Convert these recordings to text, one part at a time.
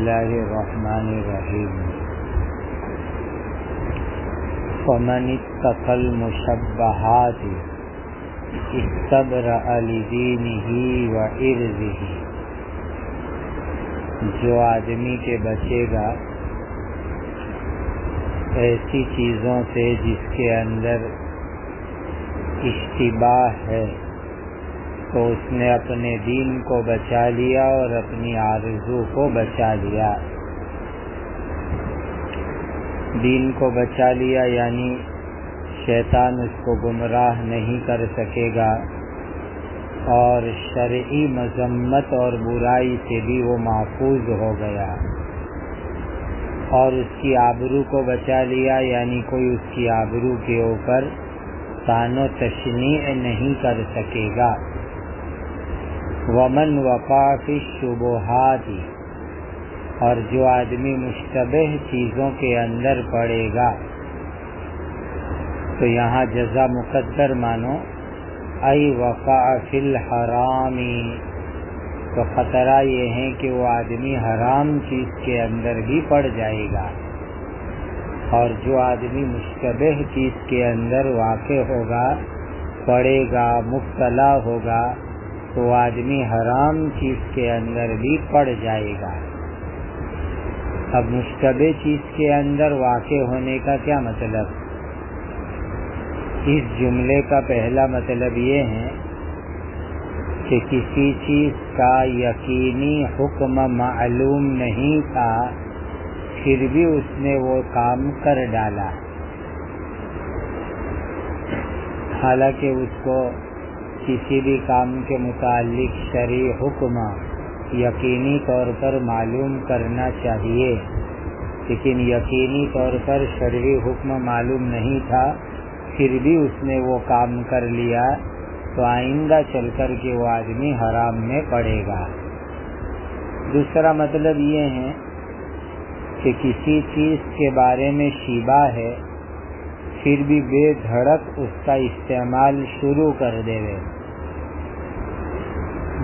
اللہ الرحمن الرحیم فمن اتقى المشبہات استبرأ لدینہ وعرضہ، جو آدمی کے بچے گا ایسی چیزوں سے جس کے اندر اشتباہ ہے، تو اس نے اپنے دین کو بچا لیا اور اپنی آرزو کو بچا لیا۔ دین کو بچا لیا یعنی شیطان اس کو گمراہ نہیں کر سکے گا، اور شرعی مذمت اور برائی سے بھی وہ محفوظ ہو گیا، اور اس کی آبرو کو بچا لیا یعنی کوئی اس کی آبرو کے اوپر طعن و تشنیع نہیں کر سکے گا۔ ومن وقع فی الشبہات، اور جو آدمی مشتبہ چیزوں کے اندر پڑے گا، تو یہاں جزا مقدر مانو ای وقع فی الحرام، تو خطرہ یہ ہے کہ وہ آدمی حرام چیز کے اندر بھی پڑ جائے گا، اور جو آدمی مشتبہ چیز کے اندر واقع ہوگا، پڑے گا، مبتلا ہوگا، تو آدمی حرام چیز کے اندر بھی پڑ جائے گا۔ اب مشتبہ چیز کے اندر واقع ہونے کا کیا مطلب؟ اس جملے کا پہلا مطلب یہ ہے کہ کسی چیز کا یقینی حکم معلوم نہیں تھا، پھر بھی اس نے وہ کام کر ڈالا، حالانکہ اس کو کسی بھی کام کے متعلق شرعی حکم یقینی طور پر معلوم کرنا چاہیے، لیکن یقینی طور پر شرعی حکم معلوم نہیں تھا، پھر بھی اس نے وہ کام کر لیا، تو آئندہ چل کر کے وہ آدمی حرام میں پڑے گا۔ دوسرا مطلب یہ ہے کہ کسی چیز کے بارے میں شبہ ہے، پھر بھی بے دھڑک اس کا استعمال شروع کر دے۔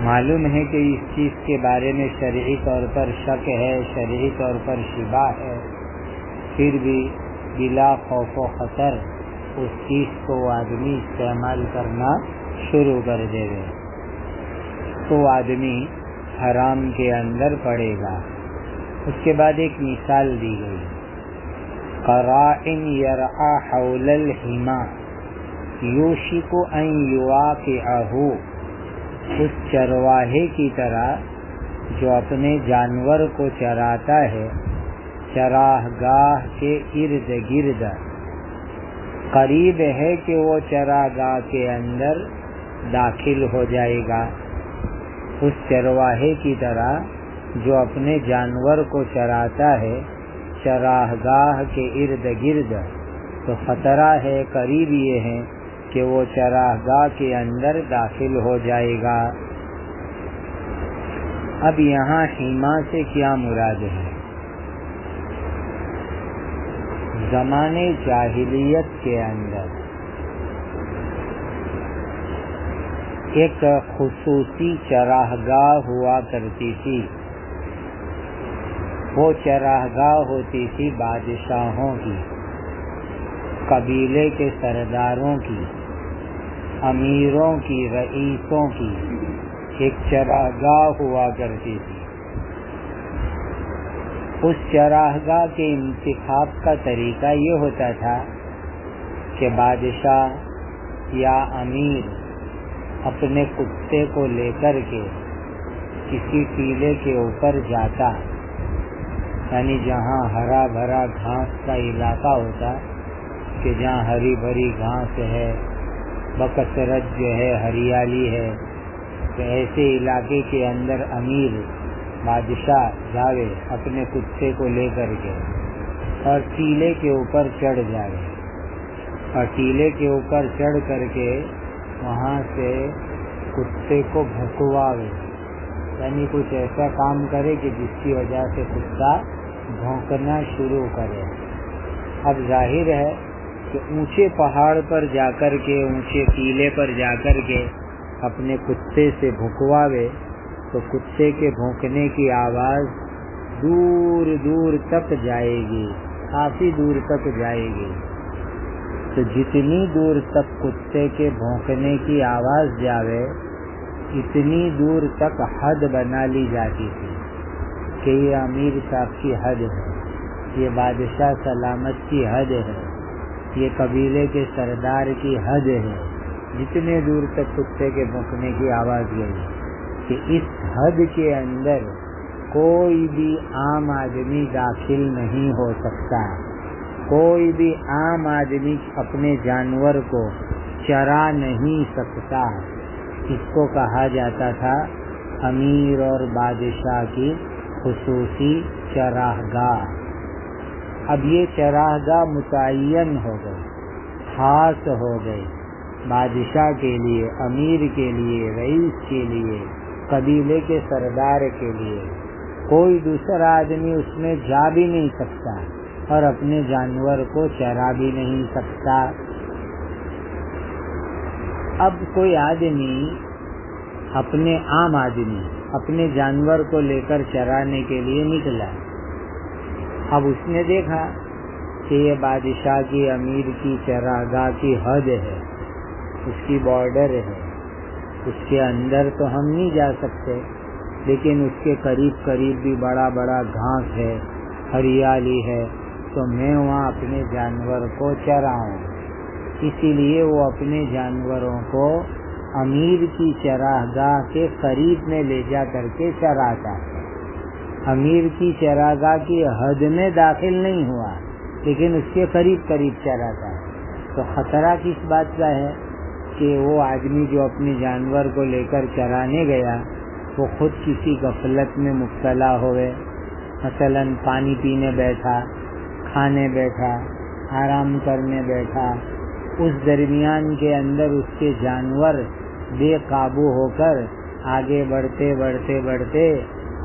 معلوم ہے کہ اس چیز کے بارے میں شرعی طور پر شک ہے، شرعی طور پر شبہ ہے، پھر بھی بلا خوف و خطر اس چیز کو آدمی استعمال کرنا شروع کر دے، تو آدمی حرام کے اندر پڑے گا۔ اس کے بعد ایک مثال دی گئی، قراء یرعی حول الحما یوشک ان یواقعہ، اس چرواہے کی طرح جو اپنے جانور کو چراتا ہے چراہ گاہ کے ارد گرد، قریب ہے کہ وہ چراہ گاہ کے اندر داخل ہو جائے گا۔ اس چرواہے کی طرح جو اپنے جانور کو چراتا ہے چراہ گاہ کے ارد گرد، تو خطرہ ہے، قریب یہ ہے کہ وہ چراہ گاہ کے اندر داخل ہو جائے گا۔ اب یہاں حما سے کیا مراد ہے؟ زمانے جاہلیت کے اندر ایک خصوصی چراہ گاہ ہوا کرتی تھی، وہ چراہ گاہ ہوتی تھی بادشاہوں کی، قبیلے کے سرداروں کی، امیروں کی، رئیسوں کی ایک چراہ گاہ ہوا کرتی تھی۔ اس چراہ گاہ کے انتخاب کا طریقہ یہ ہوتا تھا کہ بادشاہ یا امیر اپنے کتے کو لے کر کے کسی ٹیلے کے اوپر جاتا، یعنی جہاں ہرا بھرا گھاس کا علاقہ ہوتا، کہ جہاں ہری بھری گھاس ہے، بکثرت جو ہے ہریالی ہے، تو ایسے علاقے کے اندر امیر بادشاہ جاوے اپنے کتے کو لے کر کے اور ٹیلے کے اوپر چڑھ جائے، اور ٹیلے کے اوپر چڑھ کر کے وہاں سے کتے کو بھونکواوے، یعنی کچھ ایسا کام کرے کہ جس کی وجہ سے کتا بھونکنا شروع کرے۔ اب ظاہر ہے کہ اونچے پہاڑ پر جا کر کے، اونچے ٹیلے پر جا کر کے اپنے کتے سے بھونکواوے تو کتے کے بھونکنے کی آواز دور دور تک جائے گی، کافی دور تک جائے گی۔ تو جتنی دور تک کتے کے بھونکنے کی آواز جاوے اتنی دور تک حد بنا لی جاتی تھی کہ یہ امیر صاحب کی حد ہے، یہ بادشاہ سلامت کی حد ہے، یہ قبیلے کے سردار کی حد ہے۔ جتنے دور تک کتے کے بھونکنے کی آواز گئی کہ اس حد کے اندر کوئی بھی عام آدمی داخل نہیں ہو سکتا، کوئی بھی عام آدمی اپنے جانور کو چرا نہیں سکتا۔ اس کو کہا جاتا تھا امیر اور بادشاہ کی خصوصی چراگاہ۔ اب یہ چراگاہ متعین ہو گئی، خاص ہو گئی، بادشاہ کے لیے، امیر کے لیے، رئیس کے لیے، قبیلے کے سردار کے لیے۔ کوئی دوسرا آدمی اس میں جا بھی نہیں سکتا اور اپنے جانور کو چرا بھی نہیں سکتا۔ اب کوئی آدمی عام آدمی اپنے جانور کو لے کر چرانے کے لیے نکلا۔ اب اس نے دیکھا کہ یہ بادشاہ کی، امیر کی چراگاہ کی حد ہے، اس کی بارڈر ہے، اس کے اندر تو ہم نہیں جا سکتے، لیکن اس کے قریب قریب بھی بڑا بڑا گھاس ہے، ہریالی ہے، تو میں وہاں اپنے جانور کو چراؤں۔ اسی لیے وہ اپنے جانوروں کو امیر کی چراگاہ کے قریب میں لے جا کر کے چراتا ہے۔ امیر کی چراگاہ کی حد میں داخل نہیں ہوا، لیکن اس کے قریب قریب چراتا ہے۔ تو خطرہ کس بات کا ہے کہ وہ آدمی جو اپنے جانور کو لے کر چرانے گیا وہ خود کسی غفلت میں مبتلا ہوئے، مثلا پانی پینے بیٹھا، کھانے بیٹھا، آرام کرنے بیٹھا، اس درمیان کے اندر اس کے جانور بے قابو ہو کر آگے بڑھتے بڑھتے بڑھتے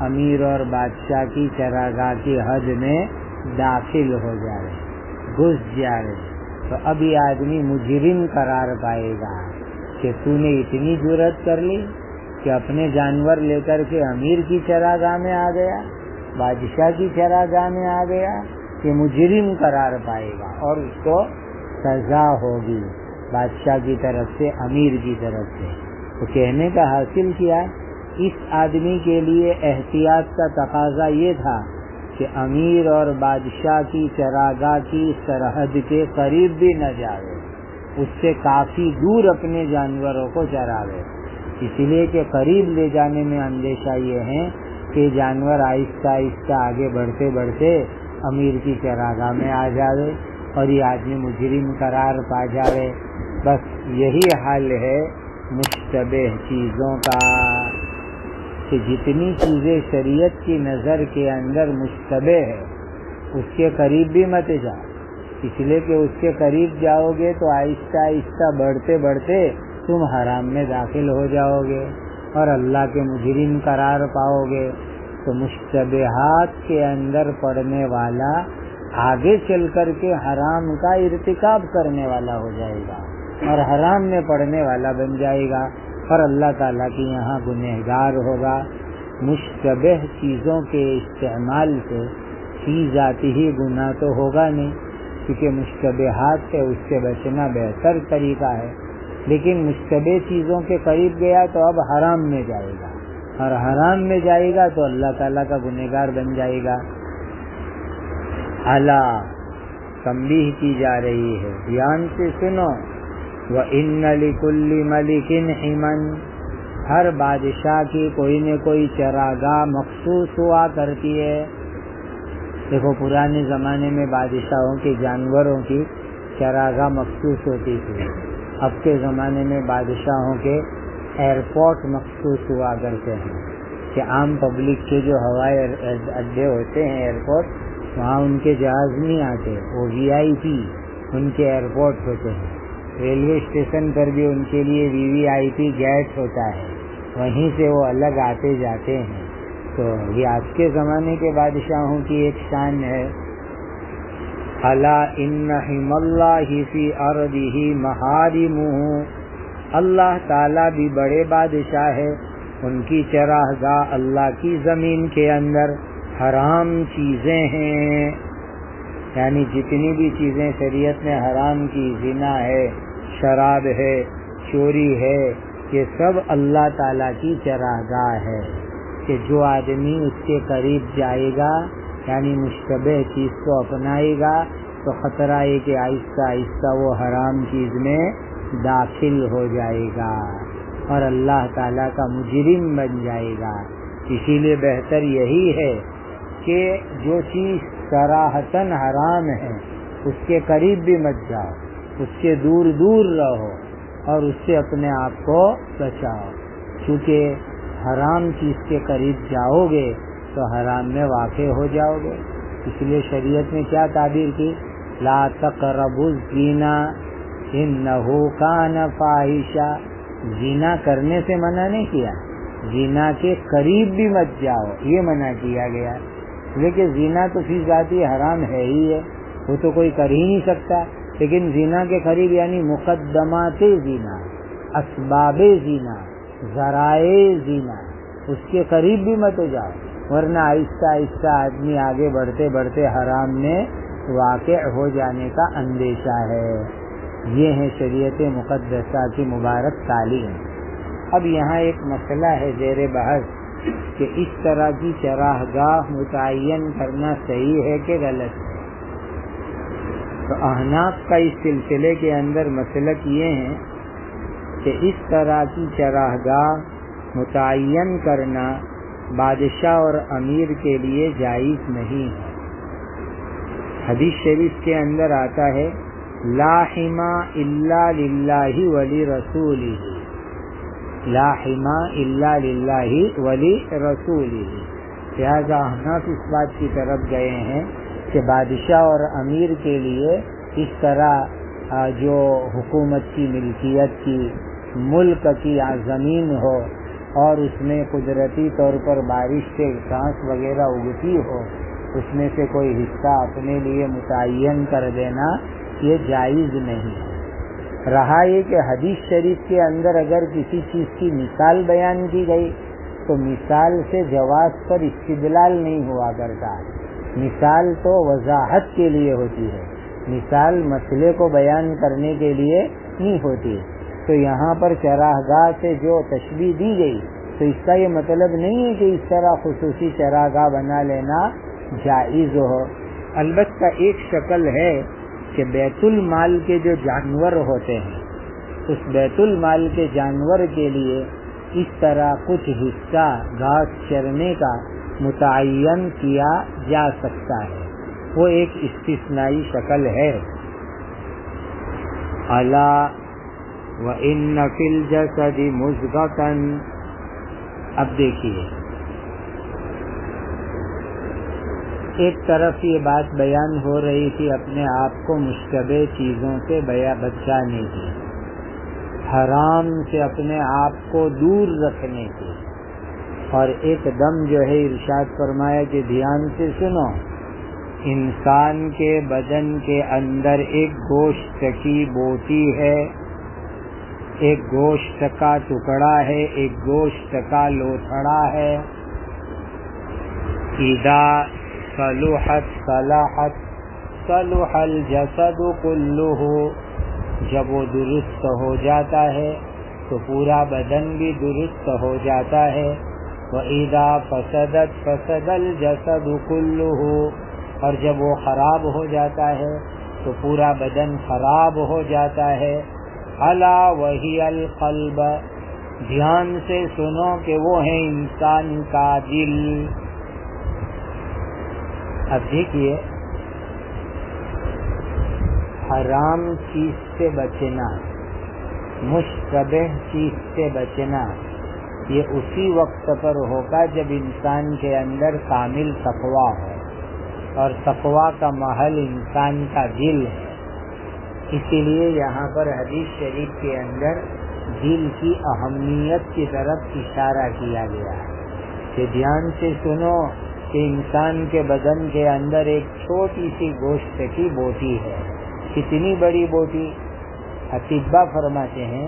امیر اور بادشاہ کی چراگاہ کی حد میں داخل ہو جا رہے، گھس جا رہے، تو اب یہ آدمی مجرم قرار پائے گا کہ تو نے اتنی جرأت کر لی کہ اپنے جانور لے کر کے امیر کی چراگاہ میں آ گیا، بادشاہ کی چراگاہ میں آ گیا، کہ مجرم قرار پائے گا اور اس کو سزا ہوگی بادشاہ کی طرف سے، امیر کی طرف سے۔ تو کہنے کا حاصل کیا، اس آدمی کے لیے احتیاط کا تقاضا یہ تھا کہ امیر اور بادشاہ کی چراگاہ کی سرحد کے قریب بھی نہ جاوے، اس سے کافی دور اپنے جانوروں کو چراوے، اس لیے کہ قریب لے جانے میں اندیشہ یہ ہے کہ جانور آہستہ آہستہ آگے بڑھتے بڑھتے امیر کی چراگاہ میں آ جاوے اور یہ آدمی مجرم قرار پا جاوے۔ بس یہی حال ہے مشتبہ چیزوں کا، کہ جتنی چیزیں شریعت کی نظر کے اندر مشتبہ ہے اس کے قریب بھی مت جاؤ، اس لیے کہ اس کے قریب جاؤ گے تو آہستہ آہستہ بڑھتے بڑھتے تم حرام میں داخل ہو جاؤ گے اور اللہ کے مجرم قرار پاؤ گے۔ تو مشتبہات کے اندر پڑنے والا آگے چل کر کے حرام کا ارتکاب کرنے والا ہو جائے گا اور حرام میں پڑنے والا بن جائے گا اور اللہ تعالیٰ کی یہاں گنہگار ہوگا۔ مشتبہ چیزوں کے استعمال سے فی ذاتی ہی گناہ تو ہوگا نہیں، کیونکہ مشتبہات سے اس سے بچنا بہتر طریقہ ہے، لیکن مشتبہ چیزوں کے قریب گیا تو اب حرام میں جائے گا اور حرام میں جائے گا تو اللہ تعالیٰ کا گنہگار بن جائے گا۔ الا تنبیہ کی جا رہی ہے، دھیان سے سنو، وَإِنَّ لِكُلِّ مَلِكٍ حِمًا، ہر بادشاہ کی کوئی نہ کوئی چراگاہ مخصوص ہوا کرتی ہے۔ دیکھو پرانے زمانے میں بادشاہوں کے جانوروں کی چراگاہ مخصوص ہوتی تھی، اب کے زمانے میں بادشاہوں کے ایئرپورٹ مخصوص ہوا کرتے ہیں، کہ عام پبلک کے جو ہوائی اڈے ہوتے ہیں ایئرپورٹ، وہاں ان کے جہاز نہیں آتے، وہ وی آئی پی ان کے ایئرپورٹ ہوتے ہیں۔ ریلوے اسٹیشن پر بھی ان کے لیے وی آئی پی گیٹ ہوتا ہے، وہیں سے وہ الگ آتے جاتے ہیں۔ تو یہ آج کے زمانے کے بادشاہوں کی ایک شان ہے۔ الا ان حم اللہ فی ارضہ محارمہ، اللہ تعالیٰ بھی بڑے بادشاہ ہے، ان کی چراگاہ اللہ کی زمین کے اندر حرام چیزیں ہیں، یعنی جتنی بھی چیزیں شریعت نے حرام کی، زنا ہے، شراب ہے، چوری ہے، یہ سب اللہ تعالیٰ کی چراگاہ ہے کہ جو آدمی اس کے قریب جائے گا، یعنی مشتبہ چیز کو اپنائے گا، تو خطرہ ہے کہ آہستہ آہستہ وہ حرام چیز میں داخل ہو جائے گا اور اللہ تعالیٰ کا مجرم بن جائے گا۔ اسی لیے بہتر یہی ہے کہ جو چیز صراحتاً حرام ہے اس کے قریب بھی مت جاؤ، اس سے دور دور رہو اور اس سے اپنے آپ کو بچاؤ، کیونکہ حرام چیز کے قریب جاؤ گے تو حرام میں واقع ہو جاؤ گے۔ اس لیے شریعت نے کیا تعبیر کی؟ لا تقربوا الزنا انہ کان فاحشہ، زنا کرنے سے منع نہیں کیا، زنا کے قریب بھی مت جاؤ یہ منع کیا گیا۔ لیکن زنا تو فی ذاتی حرام ہے ہی ہے، وہ تو کوئی کر ہی نہیں سکتا، لیکن زنا کے قریب یعنی مقدمات زنا، اسباب زنا، ذرائع زنا، اس کے قریب بھی مت جاؤ، ورنہ آہستہ آہستہ آدمی آگے بڑھتے بڑھتے حرام میں واقع ہو جانے کا اندیشہ ہے۔ یہ ہے شریعت مقدسہ کی مبارک تعلیم۔ اب یہاں ایک مسئلہ ہے زیر بحث کہ اس طرح کی چراگاہ متعین کرنا صحیح ہے کہ غلط ہے۔ تو احناف کا اس سلسلے کے اندر مسلک یہ ہے کہ اس طرح کی چراگاہ متعین کرنا بادشاہ اور امیر کے لیے جائز نہیں ہے۔ حدیث شریف کے اندر آتا ہے لا حما الا للہ ولی رسولہ، لا حما الا للہ ولی رسولہ۔ لہذا احناف اس بات کی طرف گئے ہیں کہ بادشاہ اور امیر کے لیے اس طرح جو حکومت کی ملکیت کی، ملک کی زمین ہو اور اس میں قدرتی طور پر بارش سے گھاس وغیرہ اگتی ہو، اس میں سے کوئی حصہ اپنے لیے متعین کر دینا یہ جائز نہیں ہے۔ رہا یہ کہ حدیث شریف کے اندر اگر کسی چیز کی مثال بیان کی گئی تو مثال سے جواز پر استدلال نہیں ہوا کرتا، مثال تو وضاحت کے لیے ہوتی ہے، مثال مسئلے کو بیان کرنے کے لیے نہیں ہوتی۔ تو یہاں پر چراگاہ سے جو تشبیہ دی گئی تو اس کا یہ مطلب نہیں ہے کہ اس طرح خصوصی چراگاہ بنا لینا جائز ہو۔ البتہ ایک شکل ہے کہ بیت المال کے جو جانور ہوتے ہیں اس بیت المال کے جانور کے لیے اس طرح کچھ حصہ گھاس چرنے کا متعین کیا جا سکتا ہے، وہ ایک استثنائی شکل ہے۔ الا وان فی الجسد مضغۃ، اب دیکھیے ایک طرف یہ بات بیان ہو رہی تھی اپنے آپ کو مشتبہ چیزوں سے بچانے کی، حرام سے اپنے آپ کو دور رکھنے کی، اور ایک دم جو ہے ارشاد فرمایا کہ دھیان سے سنو، انسان کے بدن کے اندر ایک گوشت کی بوٹی ہے، ایک گوشت کا ٹکڑا ہے، ایک گوشت کا لوتھڑا ہے، اذا صلحت صلحت صلح الجسد کلہ، جب وہ درست ہو جاتا ہے تو پورا بدن بھی درست ہو جاتا ہے، وَإِذَا فَسَدَتْ فَسَدَ الْجَسَدُ كُلُّهُ، اور جب وہ خراب ہو جاتا ہے تو پورا بدن خراب ہو جاتا ہے۔ الا وہی القلب، دھیان سے سنو کہ وہ ہے انسان کا دل۔ اب دیکھیے حرام چیز سے بچنا، مشتبہ چیز سے بچنا، یہ اسی وقت پر ہوگا جب انسان کے اندر کامل تقویٰ ہو، اور تقویٰ کا محل انسان کا دل ہے۔ اسی لیے یہاں پر حدیث شریف کے اندر دل کی اہمیت کی طرف اشارہ کیا گیا ہے کہ دھیان سے سنو کہ انسان کے بدن کے اندر ایک چھوٹی سی گوشت کی بوٹی ہے۔ کتنی بڑی بوٹی؟ اطباء فرماتے ہیں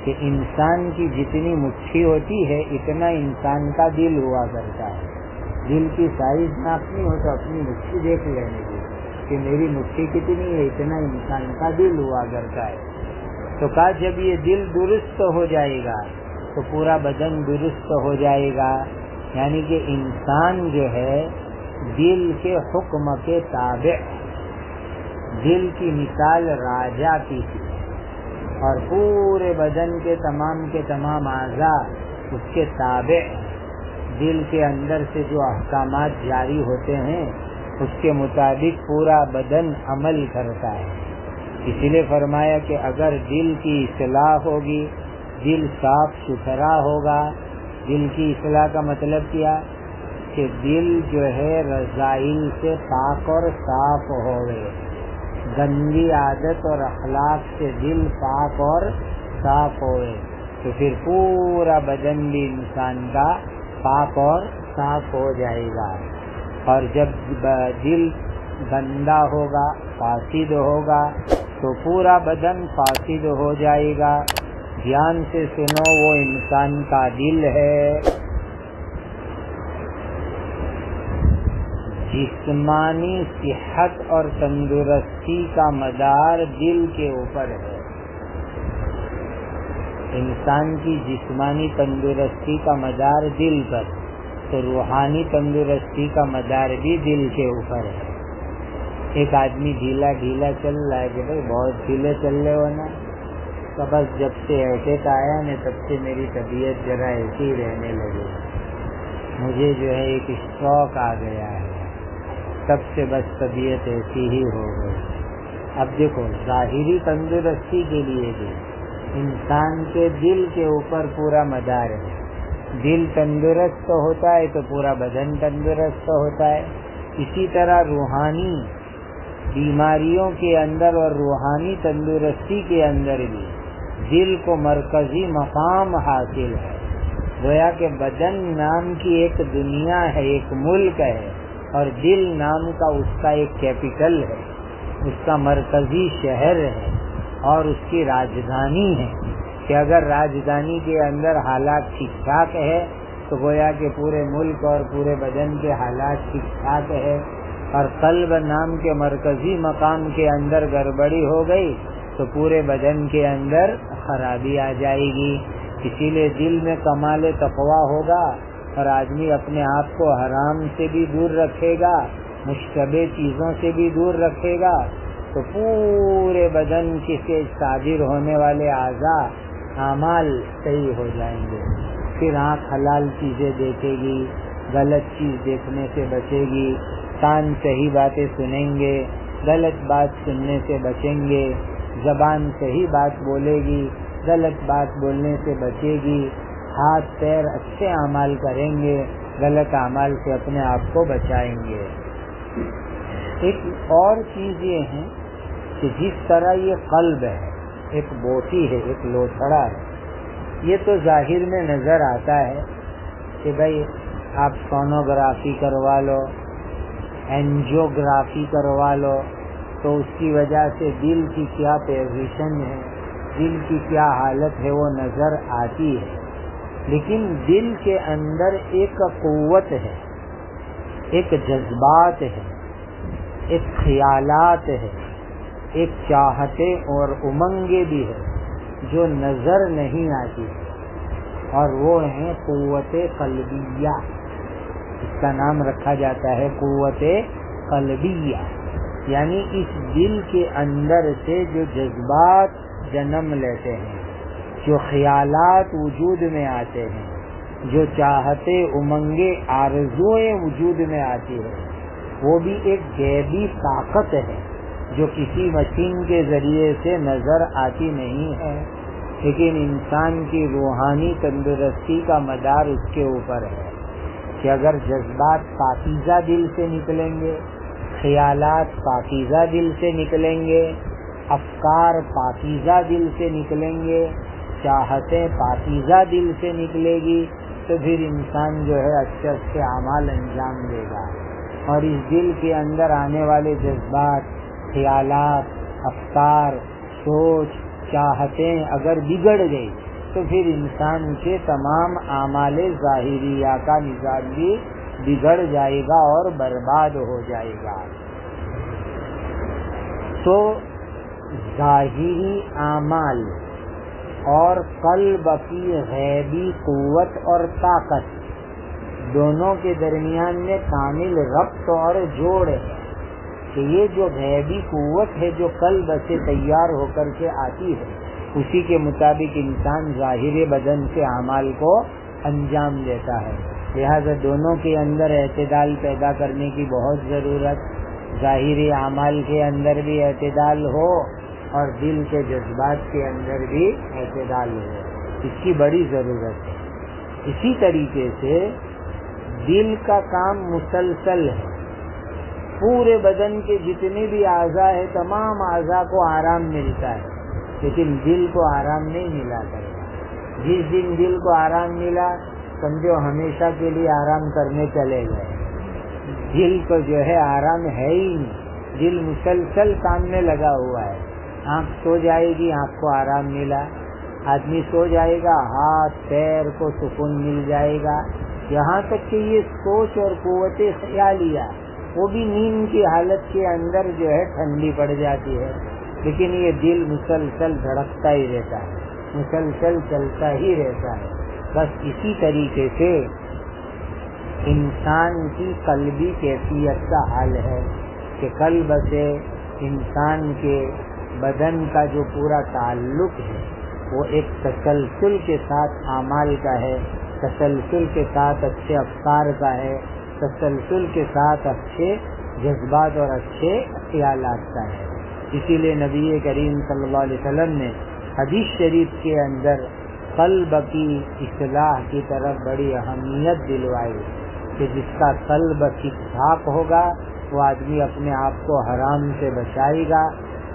کہ انسان کی جتنی مٹھی ہوتی ہے اتنا انسان کا دل ہوا کرتا ہے، دل کی سائز ناپنی ہو تو اپنی مٹھی دیکھ لینے کی کہ میری مٹھی کتنی ہے، اتنا انسان کا دل ہوا کرتا ہے. تو کہا جب یہ دل درست ہو جائے گا تو پورا بدن درست ہو جائے گا. یعنی کہ انسان جو ہے دل کے حکم کے تابع، دل کی مثال راجا کی تھی اور پورے بدن کے تمام اعضاء اس کے تابع. دل کے اندر سے جو احکامات جاری ہوتے ہیں اس کے مطابق پورا بدن عمل کرتا ہے. اسی لیے فرمایا کہ اگر دل کی اصلاح ہوگی، دل صاف ستھرا ہوگا. دل کی اصلاح کا مطلب کیا کہ دل جو ہے رذائل سے پاک اور صاف ہوئے، گندی عادت اور اخلاق سے دل پاک اور صاف ہوئے تو پھر پورا بدن بھی انسان کا پاک اور صاف ہو جائے گا. اور جب دل گندا ہوگا، فاسد ہوگا تو پورا بدن فاسد ہو جائے گا. دھیان سے سنو، وہ انسان کا دل ہے. جسمانی صحت اور تندرستی کا مدار دل کے اوپر ہے. انسان کی جسمانی تندرستی کا مدار دل پر، تو روحانی تندرستی کا مدار بھی دل کے اوپر ہے. ایک آدمی ڈھیلا چل رہا ہے کہ بھائی بہت ڈھیلے چل رہے ہو نا، تو بس جب سے اٹیک آیا نا تب سے میری طبیعت ذرا ایسی رہنے لگی، مجھے جو ہے ایک اسٹروک آ گیا ہے، تب سے بس طبیعت ایسی ہی ہو گئی. اب دیکھو ظاہری تندرستی کے لیے بھی انسان کے دل کے اوپر پورا مدار ہے. دل تندرست ہوتا ہے تو پورا بدن تندرست ہوتا ہے. اسی طرح روحانی بیماریوں کے اندر اور روحانی تندرستی کے اندر بھی دل کو مرکزی مقام حاصل ہے. گویا کہ بدن نام کی ایک دنیا ہے، ایک ملک ہے، اور دل نام کا اس کا ایک کیپٹل ہے، اس کا مرکزی شہر ہے اور اس کی راجدھانی ہے. کہ اگر راجدھانی کے اندر حالات ٹھیک ٹھاک ہے تو گویا کہ پورے ملک اور پورے بدن کے حالات ٹھیک ٹھاک ہے. اور قلب نام کے مرکزی مقام کے اندر گڑبڑی ہو گئی تو پورے بدن کے اندر خرابی آ جائے گی. اسی لیے دل میں کمال تقویٰ ہوگا اور آدمی اپنے آپ کو حرام سے بھی دور رکھے گا، مشتبہ چیزوں سے بھی دور رکھے گا تو پورے بدن سے صادر ہونے والے اعضاء اعمال صحیح ہو جائیں گے. پھر آنکھ حلال چیزیں دیکھے گی، غلط چیز دیکھنے سے بچے گی. کان صحیح باتیں سنیں گے، غلط بات سننے سے بچیں گے. زبان صحیح بات بولے گی، غلط بات بولنے سے بچے گی. ہاتھ پیر اچھے اعمال کریں گے، غلط اعمال سے اپنے آپ کو بچائیں گے. ایک اور چیز یہ ہے کہ جس طرح یہ قلب ہے، ایک بوٹی ہے، ایک لوتھڑا ہے، یہ تو ظاہر میں نظر آتا ہے کہ بھائی آپ سونوگرافی کروا لو، اینجیوگرافی کروا لو تو اس کی وجہ سے دل کی کیا پوزیشن ہے، دل کی کیا حالت ہے وہ نظر آتی ہے. لیکن دل کے اندر ایک قوت ہے، ایک جذبات ہے، ایک خیالات ہے، ایک چاہتے اور امنگیں بھی ہے جو نظر نہیں آتی، اور وہ ہیں قوت قلبیہ. اس کا نام رکھا جاتا ہے قوت قلبیہ. یعنی اس دل کے اندر سے جو جذبات جنم لیتے ہیں، جو خیالات وجود میں آتے ہیں، جو چاہتے امنگیں آرزوئیں وجود میں آتی ہے، وہ بھی ایک غیبی طاقت ہے جو کسی مشین کے ذریعے سے نظر آتی نہیں ہے. لیکن انسان کی روحانی تندرستی کا مدار اس کے اوپر ہے کہ اگر جذبات پاکیزہ دل سے نکلیں گے، خیالات پاکیزہ دل سے نکلیں گے، افکار پاکیزہ دل سے نکلیں گے، چاہتیں پاکیزہ دل سے نکلے گی تو پھر انسان جو ہے اچھے اچھے اعمال انجام دے گا. اور اس دل کے اندر آنے والے جذبات، خیالات، افکار، سوچ، چاہتیں اگر بگڑ گئی تو پھر انسان کے تمام اعمال ظاہریہ کا نظام بھی بگڑ جائے گا اور برباد ہو جائے گا۔ تو ظاہری اعمال اور قلب کی غیبی قوت اور طاقت دونوں کے درمیان میں کامل ربط اور جوڑ ہے کہ یہ جو غیبی قوت ہے جو قلب سے تیار ہو کر کے آتی ہے، اسی کے مطابق انسان ظاہر بدن سے اعمال کو انجام دیتا ہے۔ لہذا دونوں کے اندر اعتدال پیدا کرنے کی بہت ضرورت، ظاہری اعمال کے اندر بھی اعتدال ہو اور دل کے جذبات کے اندر بھی اعتدال ہو، اس کی بڑی ضرورت ہے۔ اسی طریقے سے دل کا کام مسلسل ہے، پورے بدن کے جتنے بھی اعضاء ہیں تمام اعضاء کو آرام ملتا ہے، لیکن دل کو آرام نہیں ملا کرے گا۔ جس دن دل کو آرام ملا سمجھو ہمیشہ کے لیے آرام کرنے چلے گئے۔ دل کو جو ہے آرام ہے ہی نہیں، دل مسلسل کام میں لگا ہوا ہے۔ آنکھ سو جائے گی، آنکھ کو آرام ملا، آدمی سو جائے گا، ہاتھ پیر کو سکون مل جائے گا، یہاں تک کہ یہ سوچ اور قوت خیالیہ وہ بھی نیند کی حالت کے اندر جو ہے ٹھنڈی پڑ جاتی ہے، لیکن یہ دل مسلسل دھڑکتا ہی رہتا ہے، مسلسل چلتا ہی رہتا ہے۔ بس اسی طریقے سے انسان کی قلبی کیفیت کا حال ہے کہ قلب سے انسان کے بدن کا جو پورا تعلق ہے وہ ایک تسلسل کے ساتھ اعمال کا ہے، تسلسل کے ساتھ اچھے افکار کا ہے، تسلسل کے ساتھ اچھے جذبات اور اچھے خیالات کا ہے۔ اسی لیے نبی کریم صلی اللہ علیہ وسلم نے حدیث شریف کے اندر قلب کی اصلاح کی طرف بڑی اہمیت دلوائی کہ جس کا قلب ٹھیک ٹھاک ہوگا وہ آدمی اپنے آپ کو حرام سے بچائے گا،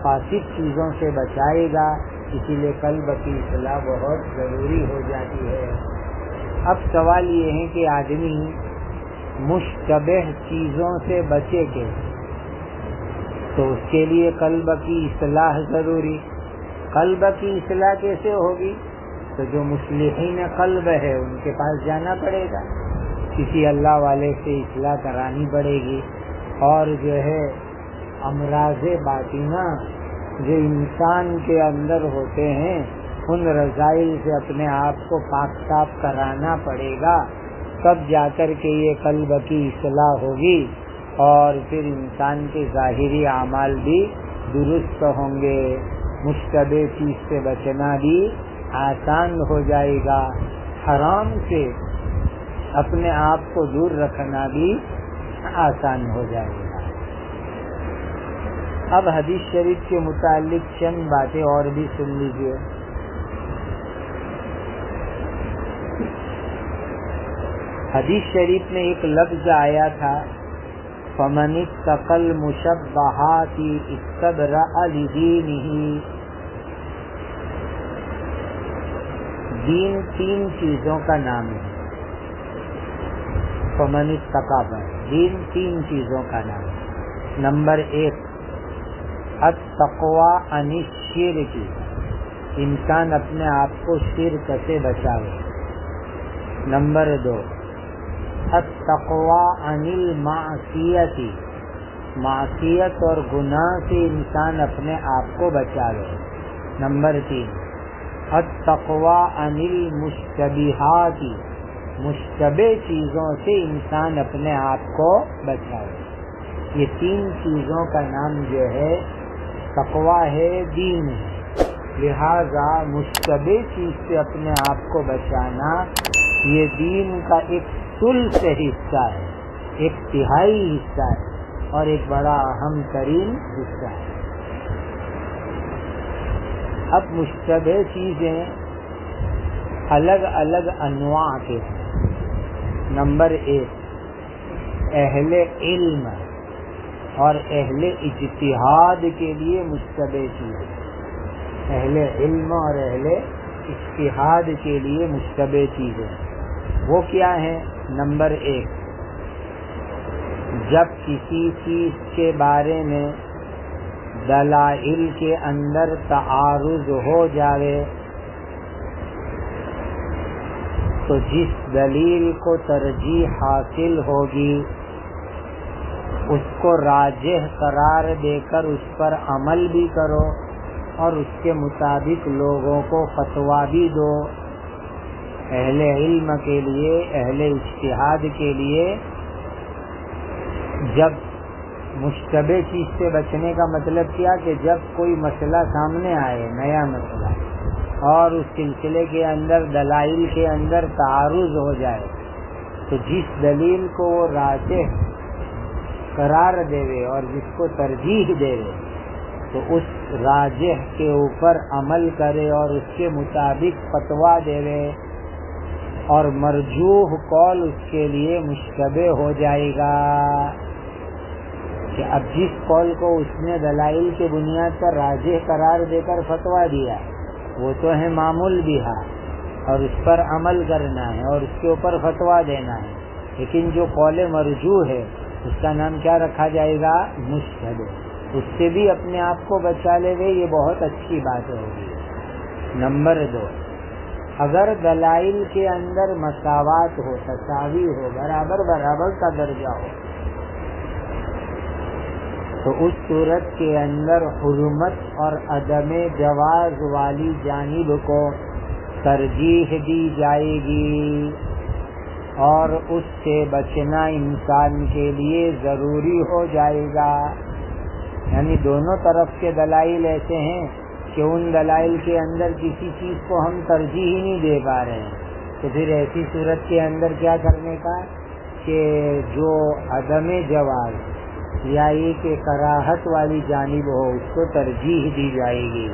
فاسد چیزوں سے بچائے گا۔ اسی لیے قلب کی اصلاح بہت ضروری ہو جاتی ہے۔ اب سوال یہ ہے کہ آدمی مشتبہ چیزوں سے بچے کے تو اس کے لیے قلب کی اصلاح ضروری۔ قلب کی اصلاح کیسے ہوگی؟ تو جو مصلحین قلب ہے ان کے پاس جانا پڑے گا، کسی اللہ والے سے اصلاح کرانی پڑے گی، اور جو ہے امراض باطنہ جو انسان کے اندر ہوتے ہیں ان رذائل سے اپنے آپ کو پاک صاف کرانا پڑے گا، تب جا کر کے یہ قلب کی اصلاح ہوگی اور پھر انسان کے ظاہری اعمال بھی درست ہوں گے، مشتبہ چیز سے بچنا بھی آسان ہو جائے گا، حرام سے اپنے آپ کو دور رکھنا بھی آسان ہو جائے گا۔ اب حدیث شریف کے متعلق چند باتیں اور بھی سن لیجیے۔ حدیث شریف میں ایک لفظ آیا تھا فَمَنِ اتَّقَى الْمُشَبَّهَاتِ اسْتَبْرَأَ لِدِينِهِ۔ دین تین چیزوں کا نام ہے، فَمَنِ اتَّقَى، دین تین چیزوں کا نام ہے۔ نمبر 1 التقوی عن الشرک، انسان اپنے آپ کو شرک سے بچاوے۔ نمبر 2 التقوی عن المعصیت، معصیت اور گناہ سے انسان اپنے آپ کو بچاوے۔ نمبر 3 التقوی عن المشتبہات، مشتبہ چیزوں سے انسان اپنے آپ کو بچاوے۔ یہ تین چیزوں کا نام جو ہے تقوی ہے، دین ہے۔ لہذا مشتبہ چیز سے اپنے آپ کو بچانا یہ دین کا ایک ثلث حصہ ہے، ایک تہائی حصہ ہے اور ایک بڑا اہم ترین حصہ ہے۔ اب مشتبہ چیزیں الگ الگ انواع کے ہیں۔ نمبر 1 اہل علم اور اہل اجتہاد کے لیے مشتبہ چیزیں، اہل علم اور اہل اجتہاد کے لیے مشتبہ چیزیں وہ کیا ہیں؟ نمبر 1 جب کسی چیز کے بارے میں دلائل کے اندر تعارض ہو جاوے تو جس دلیل کو ترجیح حاصل ہوگی اس کو راجح قرار دے کر اس پر عمل بھی کرو اور اس کے مطابق لوگوں کو فتویٰ بھی دو. اہل علم کے لیے، اہل اجتہاد کے لیے جب مشتبہ چیز سے بچنے کا مطلب کیا کہ جب کوئی مسئلہ سامنے آئے، نیا مسئلہ، اور اس سلسلے کے اندر دلائل کے اندر تعارض ہو جائے، تو جس دلیل کو وہ راجح قرار دے اور جس کو ترجیح دے تو اس راجح کے اوپر عمل کرے اور اس کے مطابق فتویٰ دے، اور مرجوح قول اس کے لیے مشتبہ ہو جائے گا. کہ اب جس قول کو اس نے دلائل کے بنیاد پر راجح قرار دے کر فتویٰ دیا وہ تو ہے معمول بہا اور اس پر عمل کرنا ہے اور اس کے اوپر فتویٰ دینا ہے، لیکن جو قول مرجوح ہے اس کا نام کیا رکھا جائے گا؟ مشتبہ. اس سے بھی اپنے آپ کو بچا لے گئے، یہ بہت اچھی بات ہوگی. نمبر 2، اگر دلائل کے اندر مساوات ہو، تساوی ہو، برابر برابر کا درجہ ہو، تو اس صورت کے اندر حرمت اور عدم جواز والی جانب کو ترجیح دی جائے گی اور اس سے بچنا انسان کے لیے ضروری ہو جائے گا. یعنی دونوں طرف کے دلائل ایسے ہیں کہ ان دلائل کے اندر کسی چیز کو ہم ترجیح ہی نہیں دے پا رہے ہیں، تو پھر ایسی صورت کے اندر کیا کرنے کا کہ جو عدم جواز یا یہ کہ کراہت والی جانب ہو اس کو ترجیح دی جائے گی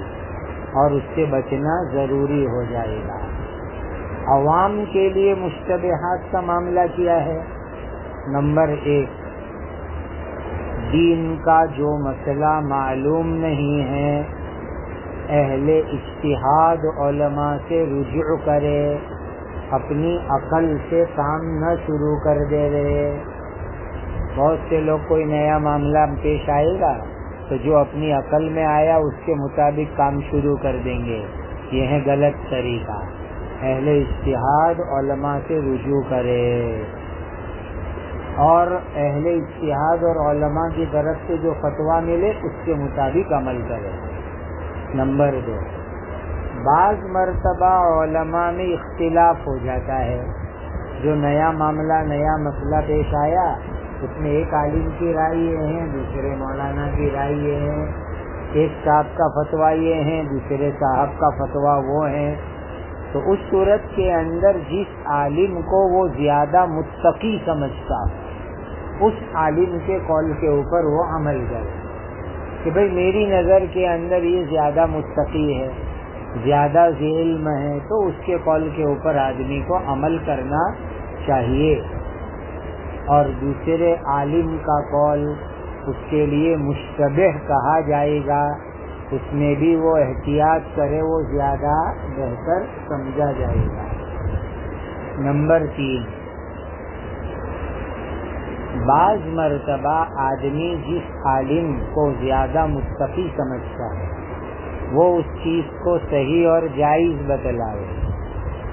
اور اس سے بچنا ضروری ہو جائے گا. عوام کے لیے مشتبہات کا معاملہ کیا ہے؟ نمبر 1، دین کا جو مسئلہ معلوم نہیں ہے اہل اجتہاد علماء سے رجوع کرے، اپنی عقل سے کام نہ شروع کر دے رہے. بہت سے لوگ کوئی نیا معاملہ پیش آئے گا تو جو اپنی عقل میں آیا اس کے مطابق کام شروع کر دیں گے، یہ ہے غلط طریقہ. اہل اجتہاد علماء سے رجوع کرے اور اہل اجتہاد اور علماء کی طرف سے جو فتویٰ ملے اس کے مطابق عمل کرے. نمبر 2، بعض مرتبہ علماء میں اختلاف ہو جاتا ہے. جو نیا معاملہ، نیا مسئلہ پیش آیا اس میں ایک عالم کی رائے یہ ہے، دوسرے مولانا کی رائے یہ ہے، ایک صاحب کا فتویٰ یہ ہے، دوسرے صاحب کا فتویٰ وہ ہے. تو اس صورت کے اندر جس عالم کو وہ زیادہ متقی سمجھتا اس عالم کے قول کے اوپر وہ عمل کرے کہ بھئی میری نظر کے اندر یہ زیادہ متقی ہے، زیادہ ذی علم ہے، تو اس کے قول کے اوپر آدمی کو عمل کرنا چاہیے. اور دوسرے عالم کا قول اس کے لیے مشتبہ کہا جائے گا، اس میں بھی وہ احتیاط کرے، وہ زیادہ بہتر سمجھا جائے گا. نمبر 3، بعض مرتبہ آدمی جس عالم کو زیادہ متقی سمجھتا ہے وہ اس چیز کو صحیح اور جائز بتلائے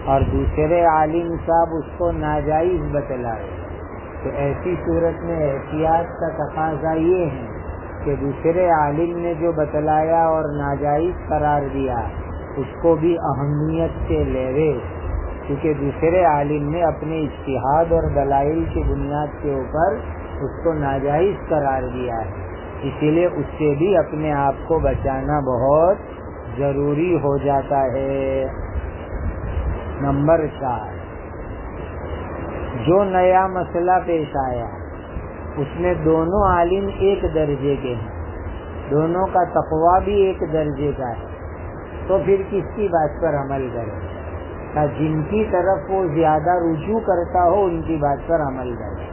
اور دوسرے عالم صاحب اس کو ناجائز بتلائے. تو ایسی صورت میں احتیاط کا تقاضا یہ ہے کہ دوسرے عالم نے جو بتلایا اور ناجائز قرار دیا اس کو بھی اہمیت سے لے، کیونکہ دوسرے عالم نے اپنے اجتہاد اور دلائل کی بنیاد کے اوپر اس کو ناجائز قرار دیا ہے، اسی لیے اس سے بھی اپنے آپ کو بچانا بہت ضروری ہو جاتا ہے. نمبر 4، جو نیا مسئلہ پیش آیا اس میں دونوں عالم ایک درجے کے ہیں، دونوں کا تقویٰ بھی ایک درجے کا ہے، تو پھر کس کی بات پر عمل کرے؟ جن کی طرف وہ زیادہ رجوع کرتا ہو ان کی بات پر عمل کرے.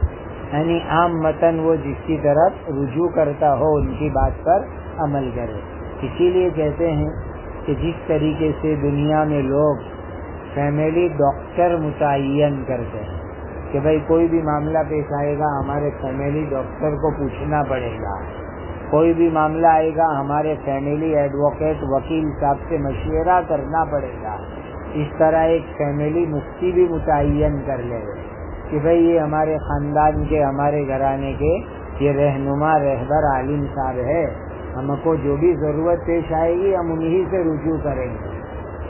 یعنی عام متن وہ جس کی طرف رجوع کرتا ہو ان کی بات پر عمل کرے. اسی لیے کہتے ہیں کہ جس طریقے سے دنیا میں لوگ فیملی ڈاکٹر متعین کرتے ہیں کہ بھئی کوئی بھی معاملہ پیش آئے گا ہمارے فیملی ڈاکٹر کو پوچھنا پڑے گا، کوئی بھی معاملہ آئے گا ہمارے فیملی ایڈوکیٹ وکیل صاحب سے مشورہ کرنا پڑے گا. اس طرح ایک فیملی مفتی بھی متعین کر لے کہ بھئی یہ ہمارے خاندان کے، ہمارے گھرانے کے یہ رہنما رہبر عالم صاحب ہے، ہم کو جو بھی ضرورت پیش آئے گی ہم انہی سے رجوع کریں گے۔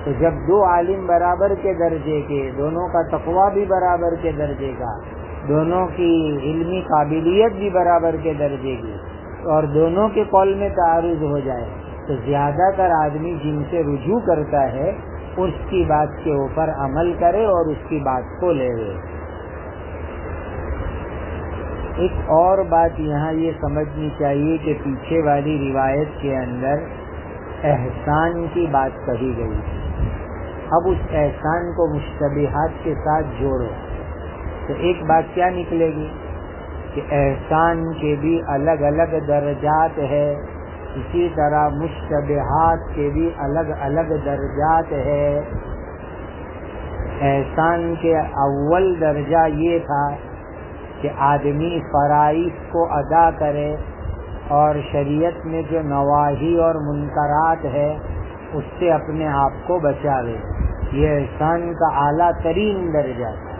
تو جب دو عالم برابر کے درجے کے، دونوں کا تقویٰ بھی برابر کے درجے کا، دونوں کی علمی قابلیت بھی برابر کے درجے کی، اور دونوں کے قول میں تعارض ہو جائے تو زیادہ تر آدمی جن سے رجوع کرتا ہے اس کی بات کے اوپر عمل کرے اور اس کی بات کو لے لے۔ ایک اور بات یہاں یہ سمجھنی چاہیے کہ پیچھے والی روایت کے اندر احسان کی بات کہی گئی، اب اس احسان کو مشتبہات کے ساتھ جوڑو تو ایک بات کیا نکلے گی کہ احسان کے بھی الگ الگ درجات ہے، اسی طرح مشتبہات کے بھی الگ الگ درجات ہے۔ احسان کے اول درجہ یہ تھا کہ آدمی فرائض کو ادا کرے اور شریعت میں جو نواہی اور منکرات ہے اس سے اپنے آپ کو بچاوے، یہ احسان کا اعلیٰ ترین درجہ تھا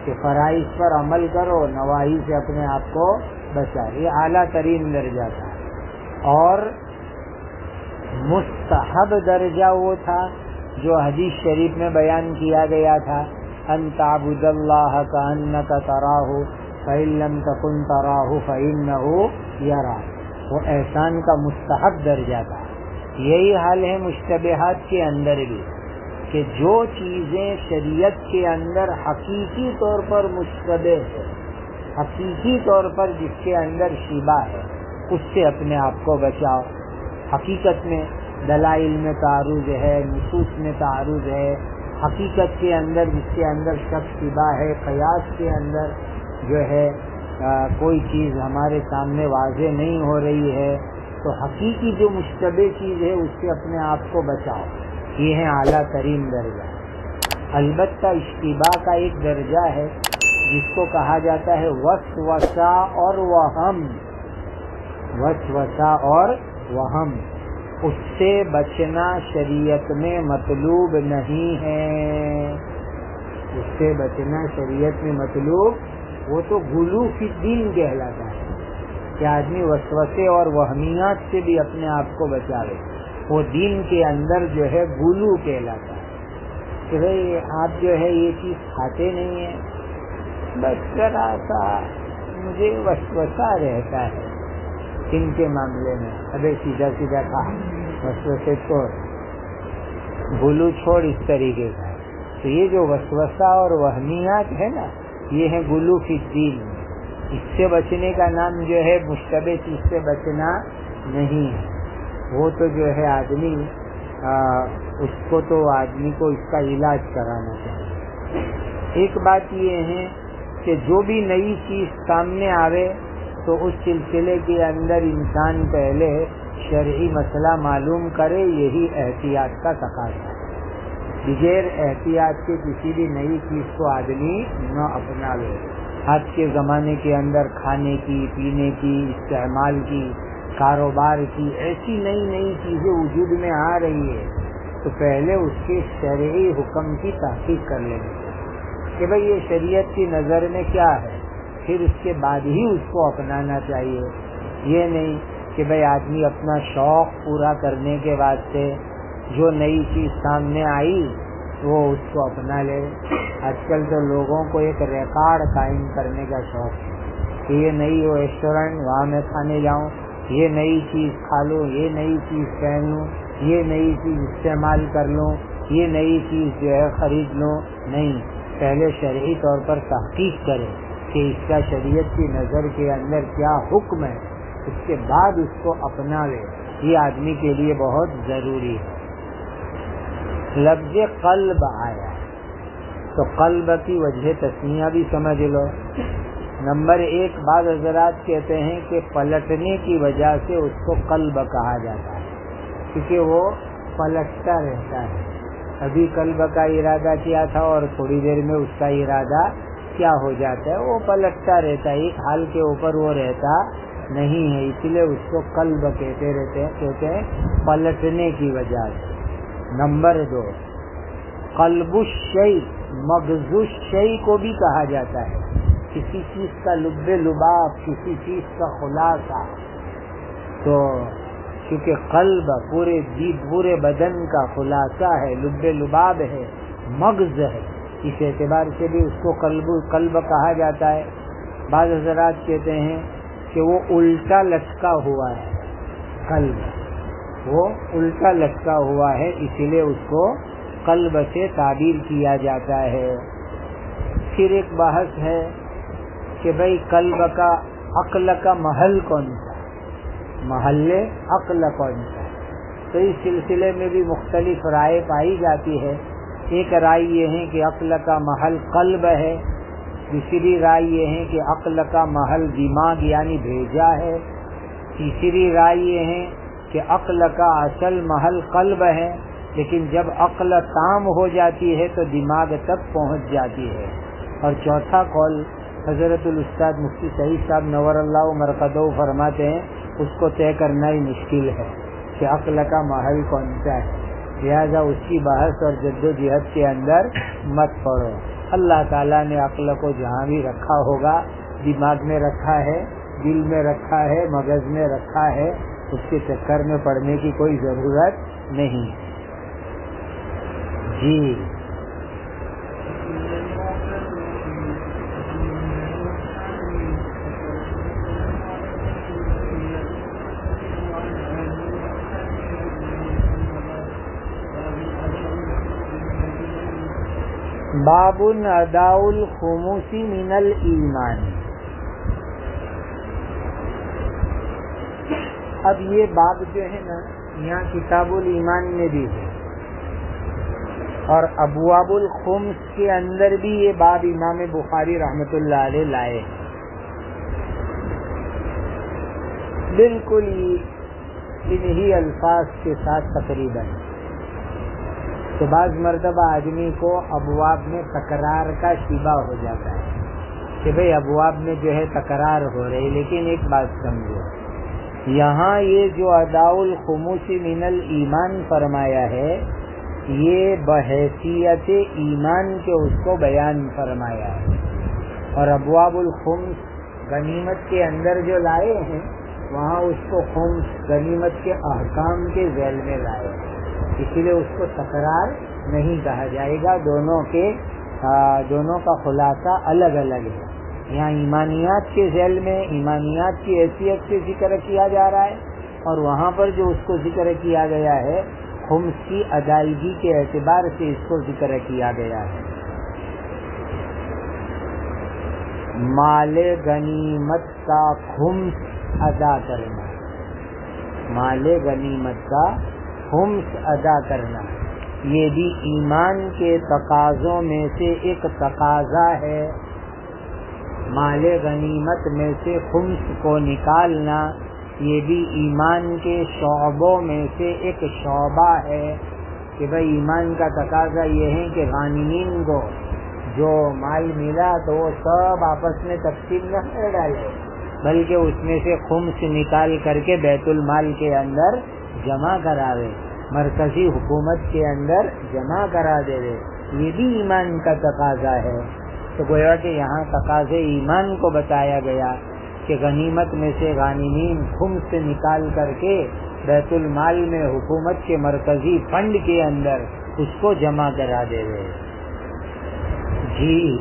کہ فرائض پر عمل کرو، نواہی سے اپنے آپ کو بچاؤ، یہ اعلیٰ ترین درجہ تھا۔ اور مستحب درجہ وہ تھا جو حدیث شریف میں بیان کیا گیا تھا، ان تعبد اللہ کأنک تراہ فإن لم تکن تراہ فإنہ یراک، وہ احسان کا مستحب درجہ تھا۔ یہی حال ہے مشتبہات کے اندر بھی کہ جو چیزیں شریعت کے اندر حقیقی طور پر مشتبہ ہے، حقیقی طور پر جس کے اندر شبہ ہے، اس سے اپنے آپ کو بچاؤ۔ حقیقت میں دلائل میں تعارض ہے، نصوص میں تعارض ہے، حقیقت کے اندر جس کے اندر شک شبہ ہے، قیاس کے اندر جو ہے کوئی چیز ہمارے سامنے واضح نہیں ہو رہی ہے، تو حقیقی جو مشتبہ چیز ہے اس سے اپنے آپ کو بچاؤ، یہ ہے اعلیٰ ترین درجہ۔ البتہ اشتباہ کا ایک درجہ ہے جس کو کہا جاتا ہے وسوسہ اور وہم، وسوسہ اور وہم، اس سے بچنا شریعت میں مطلوب نہیں ہے، اس سے بچنا شریعت میں مطلوب، وہ تو غلو فی الدین کہلاتا ہے کہ آدمی وسوسے اور وہمیات سے بھی اپنے آپ کو بچاوے، وہ دین کے اندر جو ہے غلو کہلاتا ہے کہ بھئی آپ جو ہے یہ چیز کھاتے نہیں ہیں، بس ذرا سا مجھے وسوسہ رہتا ہے ان کے معاملے میں، ابے سیدھا سیدھا کھا، وسوسے چھوڑ، غلو چھوڑ، اس طریقے کا۔ تو یہ جو وسوسہ اور وہمیات ہے نا، یہ ہے غلو فی الدین، اس سے بچنے کا نام جو ہے مشتبہ چیز سے بچنا نہیں ہے، وہ تو جو ہے آدمی اس کو تو آدمی کو اس کا علاج کرانا چاہیے۔ ایک بات یہ ہے کہ جو بھی نئی چیز سامنے آوے تو اس سلسلے کے اندر انسان پہلے شرعی مسئلہ معلوم کرے، یہی احتیاط کا تقاضا ہے۔ بغیر احتیاط کے کسی بھی نئی چیز کو آدمی نہ اپناوے۔ آج کے زمانے کے اندر کھانے کی، پینے کی، استعمال کی، کاروبار کی ایسی نئی نئی چیزیں وجود میں آ رہی ہے تو پہلے اس کے شرعی حکم کی تحقیق کر لیں کہ بھئی یہ شریعت کی نظر میں کیا ہے، پھر اس کے بعد ہی اس کو اپنانا چاہیے۔ یہ نہیں کہ بھئی آدمی اپنا شوق پورا کرنے کے واسطے جو نئی چیز سامنے آئی وہ اس کو اپنا لے۔ آج کل تو لوگوں کو ایک ریکارڈ قائم کرنے کا شوق ہے کہ یہ نئی ریسٹورینٹ وہاں میں کھانے جاؤں، یہ نئی چیز کھا لوں، یہ نئی چیز پہن لوں، یہ نئی چیز استعمال کر لوں، یہ نئی چیز جو ہے خرید لوں۔ نہیں، پہلے شرعی طور پر تحقیق کرے کہ اس کا شریعت کی نظر کے اندر کیا حکم ہے، اس کے بعد اس کو اپناوے، یہ آدمی کے لیے بہت ضروری ہے۔ لفظ قلب آیا تو قلب کی وجہ تسمیہ بھی سمجھ لو۔ نمبر ایک، بعض حضرات کہتے ہیں کہ پلٹنے کی وجہ سے اس کو قلب کہا جاتا ہے کیونکہ وہ پلٹتا رہتا ہے، ابھی قلب کا ارادہ کیا تھا اور تھوڑی دیر میں اس کا ارادہ کیا ہو جاتا ہے، وہ پلٹتا رہتا ہے، ایک حال کے اوپر وہ رہتا نہیں ہے، اس لیے اس کو قلب کہتے ہیں پلٹنے کی وجہ سے۔ نمبر دو، قلب الشیء مغز الشیء کو بھی کہا جاتا ہے، کسی چیز کا لب لباب، کسی چیز کا خلاصہ. تو کیونکہ قلب پورے بدن کا خلاصہ ہے، لب لباب ہے، مغز ہے، اس اعتبار سے بھی اس کو قلب کہا جاتا ہے. بعض حضرات کہتے ہیں کہ وہ الٹا لٹکا ہوا ہے، قلب وہ الٹا لٹکا ہوا ہے، اسی لیے اس کو قلب سے تعبیر کیا جاتا ہے. پھر ایک بحث ہے کہ بھئی قلب کا عقل کا محل کون سا، محل عقل کون سا. تو اس سلسلے میں بھی مختلف رائے پائی جاتی ہے. ایک رائے یہ ہے کہ عقل کا محل قلب ہے، دوسری رائے یہ ہے کہ عقل کا محل دماغ یعنی بھیجا ہے، تیسری رائے یہ ہے کہ عقل کا اصل محل قلب ہے، لیکن جب عقل تام ہو جاتی ہے تو دماغ تک پہنچ جاتی ہے. اور چوتھا قول حضرت الاستاذ مفتی سعید صاحب نور اللہ مرقدہ فرماتے ہیں اس کو طے کرنا ہی مشکل ہے کہ عقل کا محل کون سا ہے، لہذا اس کی بحث اور جد و جہد کے اندر مت پڑو. اللہ تعالیٰ نے عقل کو جہاں بھی رکھا ہوگا، دماغ میں رکھا ہے، دل میں رکھا ہے، مغز میں رکھا ہے، اس کے چکر میں پڑنے کی کوئی ضرورت نہیں. جی باب اداء الخمس من الایمان. اب یہ باب جو ہے نا یہاں کتاب الایمان میں بھی ہے اور ابواب الخمس کے اندر بھی یہ باب امام بخاری رحمۃ اللہ علیہ لائے، بالکل انہی الفاظ کے ساتھ تقریباً. تو بعض مرتبہ آدمی کو ابواب میں تکرار کا شبہ ہو جاتا ہے کہ بھئی ابواب میں جو ہے تکرار ہو رہی، لیکن ایک بات سمجھو، یہاں یہ جو اداء الخمس من الایمان فرمایا ہے یہ بحیثیت ایمان کے اس کو بیان فرمایا ہے، اور ابواب الخمس غنیمت کے اندر جو لائے ہیں وہاں اس کو خمس غنیمت کے احکام کے ذیل میں لائے ہیں، اسی لیے اس کو تکرار نہیں کہا جائے گا. دونوں کا خلاصہ الگ الگ ہے. یہاں ایمانیات کے ذیل میں ایمانیات کی حیثیت سے ذکر کیا جا رہا ہے، اور وہاں پر جو اس کو ذکر کیا گیا ہے خمس کی ادائیگی کے اعتبار سے اس کو ذکر کیا گیا ہے. مال غنیمت کا خمس ادا کرنا، مال غنیمت کا خمس ادا کرنا یہ بھی ایمان کے تقاضوں میں سے ایک تقاضا ہے. مال غنیمت میں سے خمس کو نکالنا یہ بھی ایمان کے شعبوں میں سے ایک شعبہ ہے کہ بھئی ایمان کا تقاضا یہ ہے کہ غانمین کو جو مال ملا تو وہ سب آپس میں تقسیم نہ کر ڈالے، بلکہ اس میں سے خمس نکال کر کے بیت المال کے اندر جمع کراوے، مرکزی حکومت کے اندر جمع کرا دے. یہ بھی ایمان کا تقاضا ہے. تو گویا کہ یہاں تقاضے ایمان کو بتایا گیا کہ غنیمت میں سے غانمین خمس سے نکال کر کے بیت المال میں حکومت کے مرکزی فنڈ کے اندر اس کو جمع کرا دے رہے. جی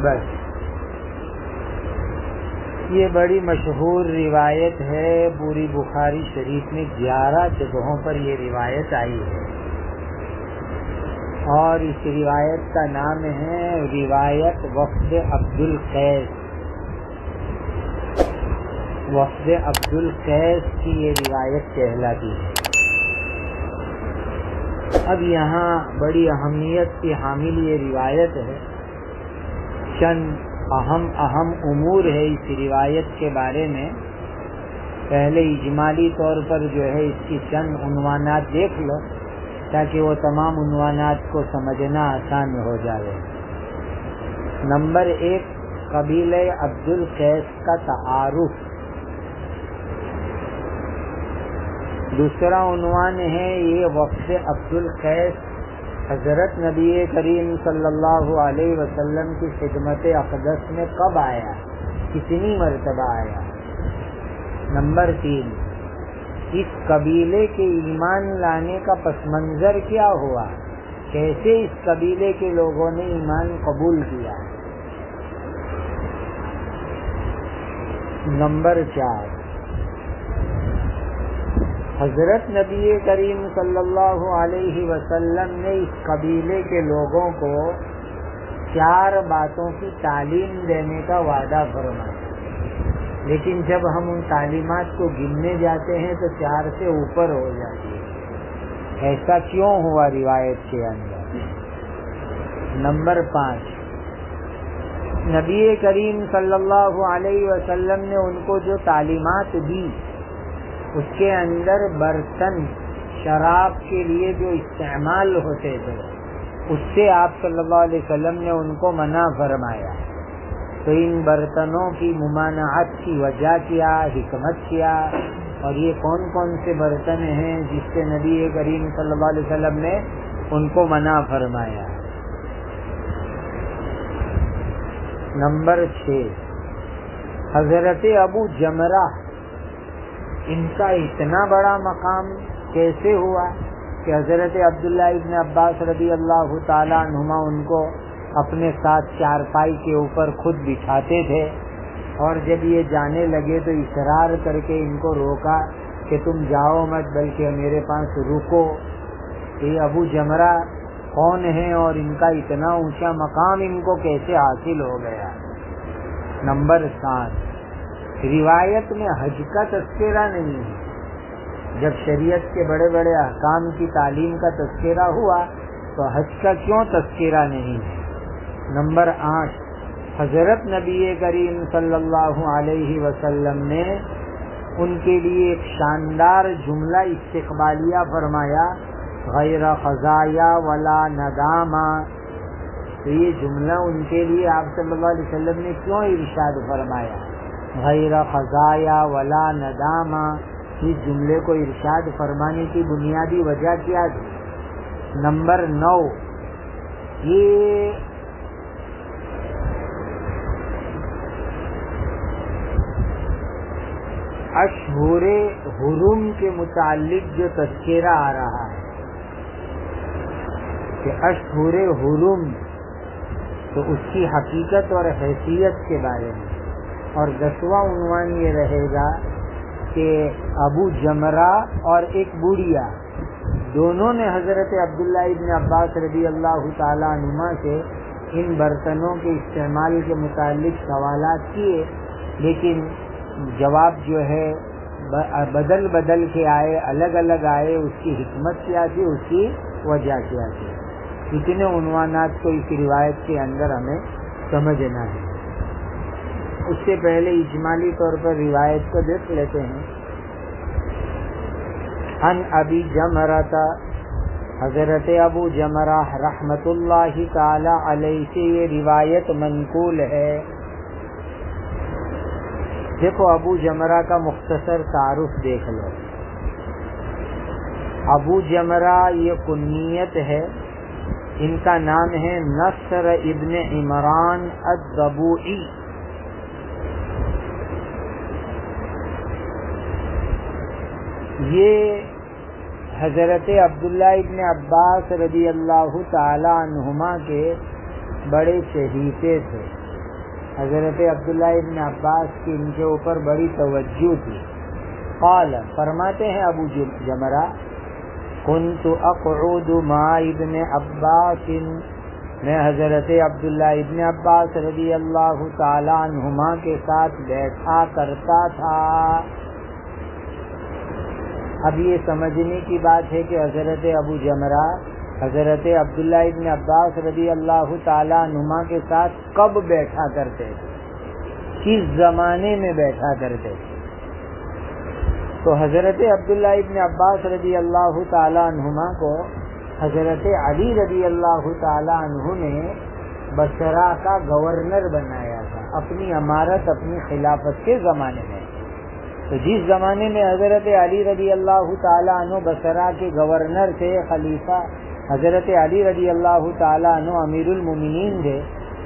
بس یہ بڑی مشہور روایت ہے، پوری بخاری شریف میں 11 جگہوں پر یہ روایت آئی ہے، اور اس روایت کا نام ہے روایت وفد عبد القیس. وفد عبد القیس کی یہ روایت کہلاتی ہے۔ اب یہاں بڑی اہمیت کی حامل یہ روایت ہے، چند اہم امور ہے اس روایت کے بارے میں۔ پہلے اجمالی طور پر جو ہے اس کی چند عنوانات دیکھ لو تاکہ وہ تمام عنوانات کو سمجھنا آسان ہو جائے۔ نمبر 1، قبیلہ عبد القیس کا تعارف۔ دوسرا عنوان ہے یہ وفد عبد القیس حضرت نبی کریم صلی اللہ علیہ وسلم کی خدمت اقدس میں کب آیا، کتنی مرتبہ آیا۔ نمبر 3، اس قبیلے کے ایمان لانے کا پس منظر کیا ہوا، کیسے اس قبیلے کے لوگوں نے ایمان قبول کیا۔ نمبر 4، حضرت نبی کریم صلی اللہ علیہ وسلم نے اس قبیلے کے لوگوں کو 4 باتوں کی تعلیم دینے کا وعدہ فرمایا، لیکن جب ہم ان تعلیمات کو گننے جاتے ہیں تو 4 سے اوپر ہو جاتی ہے۔ ایسا کیوں ہوا روایت کے اندر؟ نمبر 5، نبی کریم صلی اللہ علیہ وسلم نے ان کو جو تعلیمات دی اس کے اندر برتن شراب کے لیے جو استعمال ہوتے تھے اس سے آپ صلی اللہ علیہ وسلم نے ان کو منع فرمایا۔ تو ان برتنوں کی ممانعت کی وجہ کیا، حکمت کیا، اور یہ کون کون سے برتن ہیں جس سے نبی کریم صلی اللہ علیہ وسلم نے ان کو منع فرمایا۔ نمبر 6، حضرت ابو جمرہ، ان کا اتنا بڑا مقام کیسے ہوا کہ حضرت عبداللہ ابن عباس رضی اللہ تعالیٰ عنہما ان کو اپنے ساتھ چارپائی کے اوپر خود بٹھاتے تھے، اور جب یہ جانے لگے تو اصرار کر کے ان کو روکا کہ تم جاؤ مت بلکہ میرے پاس رکو۔ یہ ابو جمرہ کون ہیں اور ان کا اتنا اونچا مقام ان کو کیسے حاصل ہو گیا۔ نمبر 7، روایت میں حج کا تذکرہ نہیں ہے۔ جب شریعت کے بڑے بڑے احکام کی تعلیم کا تذکرہ ہوا تو حج کا کیوں تذکرہ نہیں ہے۔ نمبر 8، حضرت نبی کریم صلی اللہ علیہ وسلم نے ان کے لیے ایک شاندار جملہ استقبالیہ فرمایا، غیر خزایا ولا ندامہ۔ تو یہ جملہ ان کے لیے آپ صلی اللہ علیہ وسلم نے کیوں ارشاد فرمایا، غیر خزایا ولا ندامہ؟ اس جملے کو ارشاد فرمانے کی بنیادی وجہ کیا تھی؟ نمبر 9، یہ اشہر حرم کے متعلق جو تذکرہ آ رہا ہے کہ اشہر حرم، تو اس کی حقیقت اور حیثیت کے بارے میں۔ اور 10واں عنوان یہ رہے گا کہ ابو جمرہ اور ایک بوڑھیا دونوں نے حضرت عبداللہ ابن عباس رضی اللہ تعالیٰ عنہما سے ان برتنوں کے استعمال کے متعلق سوالات کیے، لیکن جواب جو ہے بدل بدل کے آئے، الگ الگ آئے۔ اس کی حکمت کیا تھی، اس کی وجہ کیا تھی؟ اتنے عنوانات کو اس روایت کے اندر ہمیں سمجھنا ہے۔ اس سے پہلے اجمالی طور پر روایت کو دیکھ لیتے ہیں۔ عن ابی جمرہ، حضرت ابو جمرہ رحمت اللہ تعالی علیہ سے یہ روایت منقول ہے۔ دیکھو ابو جمرہ کا مختصر تعارف دیکھ لو۔ ابو جمرہ یہ کنیت ہے، ان کا نام ہے نصر ابن عمران الضبوعی۔ یہ حضرت عبداللہ ابن عباس رضی اللہ تعالی عنہما کے بڑے چہیتے تھے۔ حضرت عبداللہ ابن عباس کی ان کے اوپر بڑی توجہ تھی۔ قال، فرماتے ہیں ابو جمرہ، كنت اقعد مع ابن عباس میں حضرت عبداللہ ابن عباس رضی اللہ تعالی عنہما کے ساتھ بیٹھا کرتا تھا۔ اب یہ سمجھنے کی بات ہے کہ حضرت ابو جمرہ حضرت عبداللہ ابن عباس رضی اللہ تعالی عنہما کے ساتھ کب بیٹھا کرتے تھے، کس زمانے میں بیٹھا کرتے تھے؟ تو حضرت عبداللہ ابن عباس رضی اللہ تعالی عنہما کو حضرت علی رضی اللہ تعالی عنہ نے بصرہ کا گورنر بنایا تھا اپنی امارت، اپنی خلافت کے زمانے میں۔ تو جس زمانے میں حضرت علی رضی اللہ تعالی عنہ بصرہ کے گورنر تھے، خلیفہ حضرت علی رضی اللہ تعالی عنہ امیر المومنین تھے،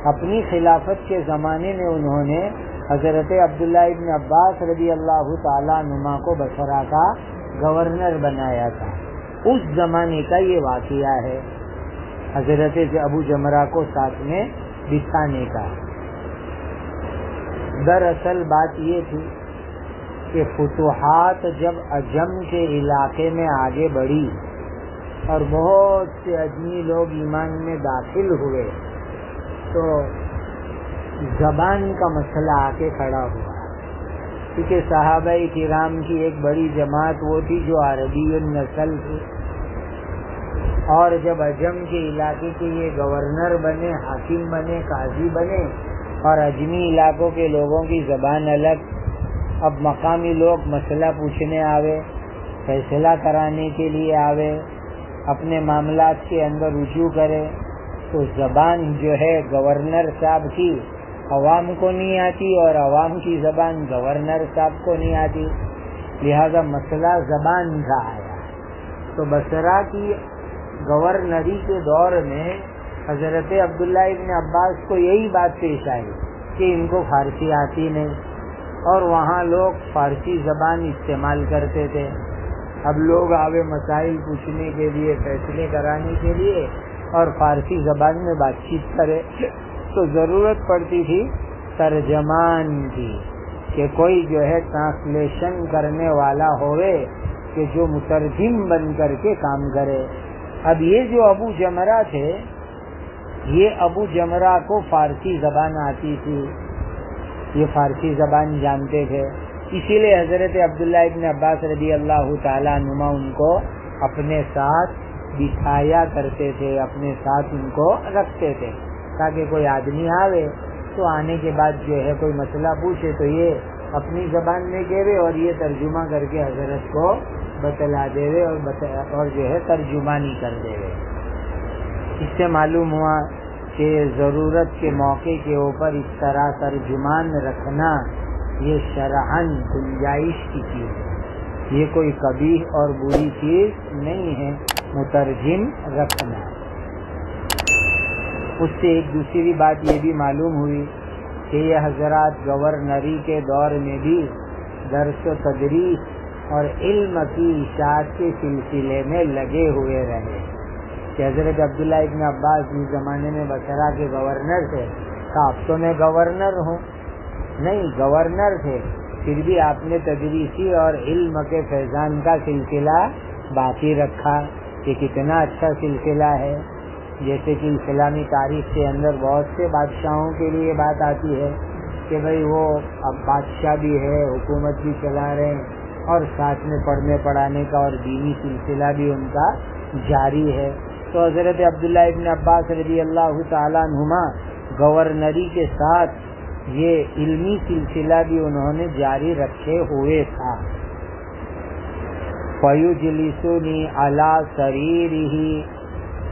اپنی خلافت کے زمانے میں انہوں نے حضرت عبداللہ ابن عباس رضی اللہ تعالی عنہما کو بصرہ کا گورنر بنایا تھا۔ اس زمانے کا یہ واقعہ ہے حضرت ابو جمرہ کو ساتھ میں بٹھانے کا۔ دراصل بات یہ تھی کہ فتوحات جب عجم کے علاقے میں آگے بڑھی اور بہت سے اجمی لوگ ایمان میں داخل ہوئے تو زبان کا مسئلہ آ کے کھڑا ہوا، کیونکہ صحابہ کرام کی ایک بڑی جماعت وہ تھی جو عربی النسل تھی، اور جب عجم کے علاقے کے یہ گورنر بنے، حاکم بنے، قاضی بنے، اور اجمی علاقوں کے لوگوں کی زبان الگ، اب مقامی لوگ مسئلہ پوچھنے آوے، فیصلہ کرانے کے لیے آوے، اپنے معاملات کے اندر رجوع کرے، تو زبان جو ہے گورنر صاحب کی عوام کو نہیں آتی اور عوام کی زبان گورنر صاحب کو نہیں آتی، لہذا مسئلہ زبان کا آیا۔ تو بصرہ کی گورنری کے دور میں حضرت عبداللہ ابن عباس کو یہی بات پیش آئی کہ ان کو فارسی آتی نہیں، اور وہاں لوگ فارسی زبان استعمال کرتے تھے۔ اب لوگ آوے مسائل پوچھنے کے لیے، فیصلے کرانے کے لیے، اور فارسی زبان میں بات چیت کرے، تو ضرورت پڑتی تھی ترجمان کی، کہ کوئی جو ہے ٹرانسلیشن کرنے والا ہوئے کہ جو مترجم بن کر کے کام کرے۔ اب یہ جو ابو جمرہ تھے، یہ ابو جمرہ کو فارسی زبان آتی تھی، یہ فارسی زبان جانتے تھے، اسی لیے حضرت عبداللہ ابن عباس رضی اللہ تعالیٰ عنہما ان کو اپنے ساتھ بٹھایا کرتے تھے، اپنے ساتھ ان کو رکھتے تھے، تاکہ کوئی آدمی آوے تو آنے کے بعد جو ہے کوئی مسئلہ پوچھے تو یہ اپنی زبان میں کہے اور یہ ترجمہ کر کے حضرت کو بتلا دے اور جو ہے ترجمانی کر دے۔ اس سے معلوم ہوا کہ ضرورت کے موقع کے اوپر اس طرح ترجمان رکھنا یہ شرعاً گنجائش کی چیز ہے، یہ کوئی قبیح اور بری چیز نہیں ہے مترجم رکھنا۔ اس سے ایک دوسری بات یہ بھی معلوم ہوئی کہ یہ حضرات گورنری کے دور میں بھی درس و تدریس اور علم کی اشاعت کے سلسلے میں لگے ہوئے رہے، کہ حضرت عبداللہ ابن عباس جس زمانے میں بصرہ کے گورنر تھے، اب تو میں گورنر ہوں، نہیں گورنر تھے، پھر بھی آپ نے تدریسی اور علم کے فیضان کا سلسلہ باقی رکھا، کہ کتنا اچھا سلسلہ ہے۔ جیسے کہ اسلامی تاریخ کے اندر بہت سے بادشاہوں کے لیے بات آتی ہے کہ بھئی وہ اب بادشاہ بھی ہے، حکومت بھی چلا رہے ہیں، اور ساتھ میں پڑھنے پڑھانے کا اور دینی سلسلہ بھی ان کا جاری ہے۔ تو حضرت عبداللہ ابن عباس رضی اللہ تعالیٰ عنہما گورنری کے ساتھ یہ علمی سلسلہ بھی انہوں نے جاری رکھے ہوئے تھا۔ فَيُجْلِسُنِي عَلَى سَرِيرِهِ،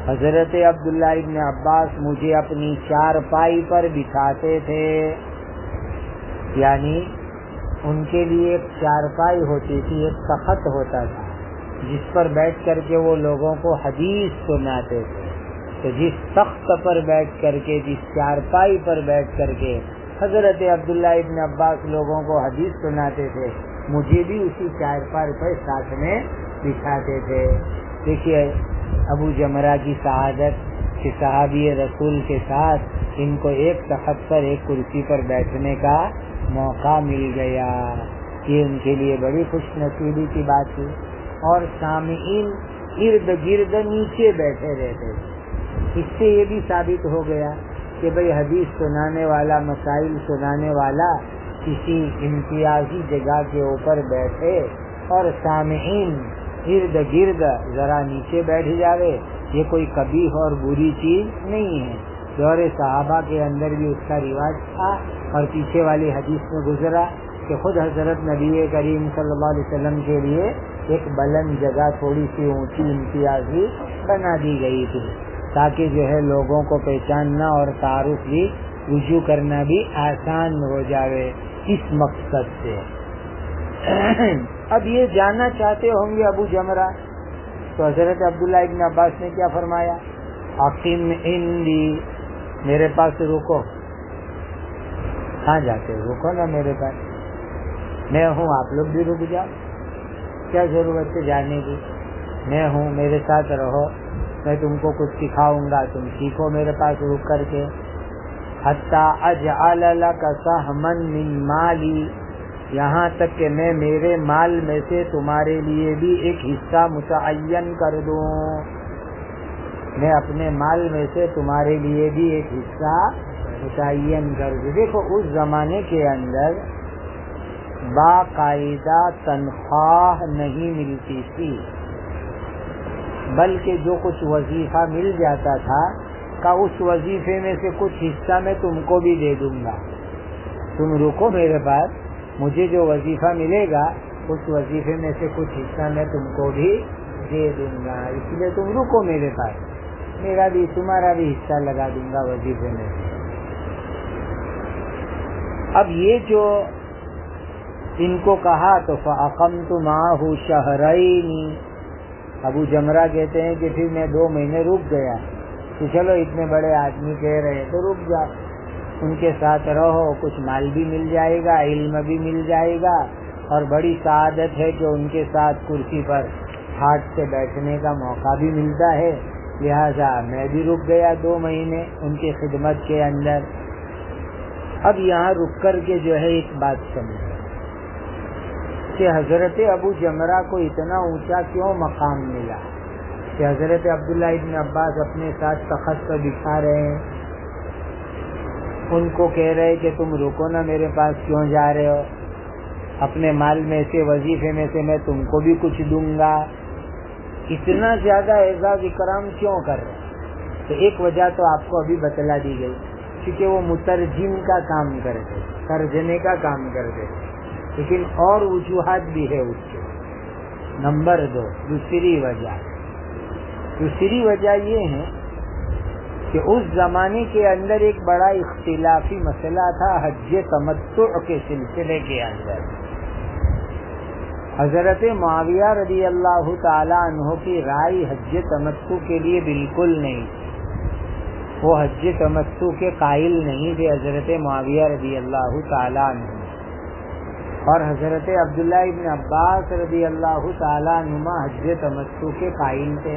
حضرت عبداللہ ابن عباس مجھے اپنی چارپائی پر بٹھاتے تھے، یعنی ان کے لیے ایک چارپائی ہوتی تھی، ایک تخت ہوتا تھا جس پر بیٹھ کر کے وہ لوگوں کو حدیث سناتے تھے۔ تو جس تخت پر بیٹھ کر کے، جس چارپائی پر بیٹھ کر کے حضرت عبداللہ ابن عباس لوگوں کو حدیث سناتے تھے، مجھے بھی اسی چارپائی پر ساتھ میں بٹھاتے تھے۔ دیکھیے ابو جمرہ کی سعادت کہ صحابی رسول کے ساتھ ان کو ایک تخت پر، ایک کرسی پر بیٹھنے کا موقع مل گیا، یہ ان کے لیے بڑی خوش نصیبی کی بات تھی۔ اور سامعین ارد گرد نیچے بیٹھے رہتے تھے، اس سے یہ بھی ثابت ہو گیا کہ بھئی حدیث سنانے والا، مسائل سنانے والا کسی امتیازی جگہ کے اوپر بیٹھے اور سامعین ارد گرد ذرا نیچے بیٹھ جاوے، یہ کوئی قبیح اور بری چیز نہیں ہے۔ دور صحابہ کے اندر بھی اس کا رواج تھا، اور پیچھے والی حدیث میں گزرا کہ خود حضرت نبی کریم صلی اللہ علیہ وسلم کے لیے ایک بلند جگہ تھوڑی سی اونچی امتیازی بنا دی گئی تھی، تاکہ جو ہے لوگوں کو پہچاننا اور تعارف بھی، رجوع کرنا بھی آسان ہو جاوے، اس مقصد سے۔ اب یہ جاننا چاہتے ہوں گے ابو جمرہ، تو حضرت عبداللہ ابن عباس نے کیا فرمایا؟ اقیم عندی، میرے پاس رکو۔ کہاں جاتے ہو؟ رکو نا میرے پاس، میں ہوں، آپ لوگ بھی رک جاؤ، کیا ضرورت ہے جانے کی؟ میں ہوں، میرے ساتھ رہو، میں تم کو کچھ سکھاؤں گا، تم سیکھو میرے پاس رک کر کے۔ حتی اجعل لک سہما من مالی، یہاں تک کہ میں میرے مال میں سے تمہارے لیے بھی ایک حصہ متعین کر دوں، میں اپنے مال میں سے تمہارے لیے بھی ایک حصہ متعین کر دوں۔ دیکھو اس زمانے کے اندر باقاعدہ تنخواہ نہیں ملتی تھی، بلکہ جو کچھ وظیفہ مل جاتا تھا کہ اس وظیفے میں سے کچھ حصہ میں تم کو بھی دے دوں گا، تم رکو میرے پاس، مجھے جو وظیفہ ملے گا اس وظیفے میں سے کچھ حصہ میں تم کو بھی دے دوں گا، اس لیے تم رکو میرے پاس، میرا بھی تمہارا بھی حصہ لگا دوں گا وظیفے میں۔ اب یہ جو ان کو کہا تو فَأَقَمْتُ مَعَهُ شَهْرَيْنِ، ابو جمرہ کہتے ہیں کہ پھر میں 2 مہینے رک گیا، کہ چلو اتنے بڑے آدمی کہہ رہے ہیں تو رک جاؤ، ان کے ساتھ رہو، کچھ مال بھی مل جائے گا، علم بھی مل جائے گا، اور بڑی سعادت ہے کہ ان کے ساتھ کرسی پر ہاتھ سے بیٹھنے کا موقع بھی ملتا ہے، لہذا میں بھی رک گیا 2 مہینے ان کی خدمت کے اندر۔ اب یہاں رک کر کے جو ہے ایک بات سمجھیں کہ حضرت ابو جمرہ کو اتنا اونچا کیوں مقام ملا کہ حضرت عبداللہ ابن عباس اپنے ساتھ تخت پر بٹھا رہے ہیں، ان کو کہہ رہے کہ تم رکو نا میرے پاس، کیوں جا رہے ہو، اپنے مال میں سے، وظیفے میں سے میں تم کو بھی کچھ دوں گا، اتنا زیادہ اعزاز اکرام کیوں کر رہے ہیں؟ تو ایک وجہ تو آپ کو ابھی بتلا دی گئی، کیونکہ وہ مترجم کا کام کرتے، ترجمے کا کام کرتے، لیکن اور وجوہات بھی ہے اس کے۔ نمبر 2، دوسری وجہ یہ ہے کہ اس زمانے کے اندر ایک بڑا اختلافی مسئلہ تھا حج تمتع کے سلسلے کے اندر۔ حضرت معاویہ رضی اللہ تعالی عنہ کی رائے حج تمتع کے لیے بالکل نہیں تھی، وہ حج تمتع کے قائل نہیں تھے حضرت معاویہ رضی اللہ تعالی عنہ، اور حضرت عبداللہ ابن عباس رضی اللہ تعالی عنہما حج تمتع کے قائل تھے۔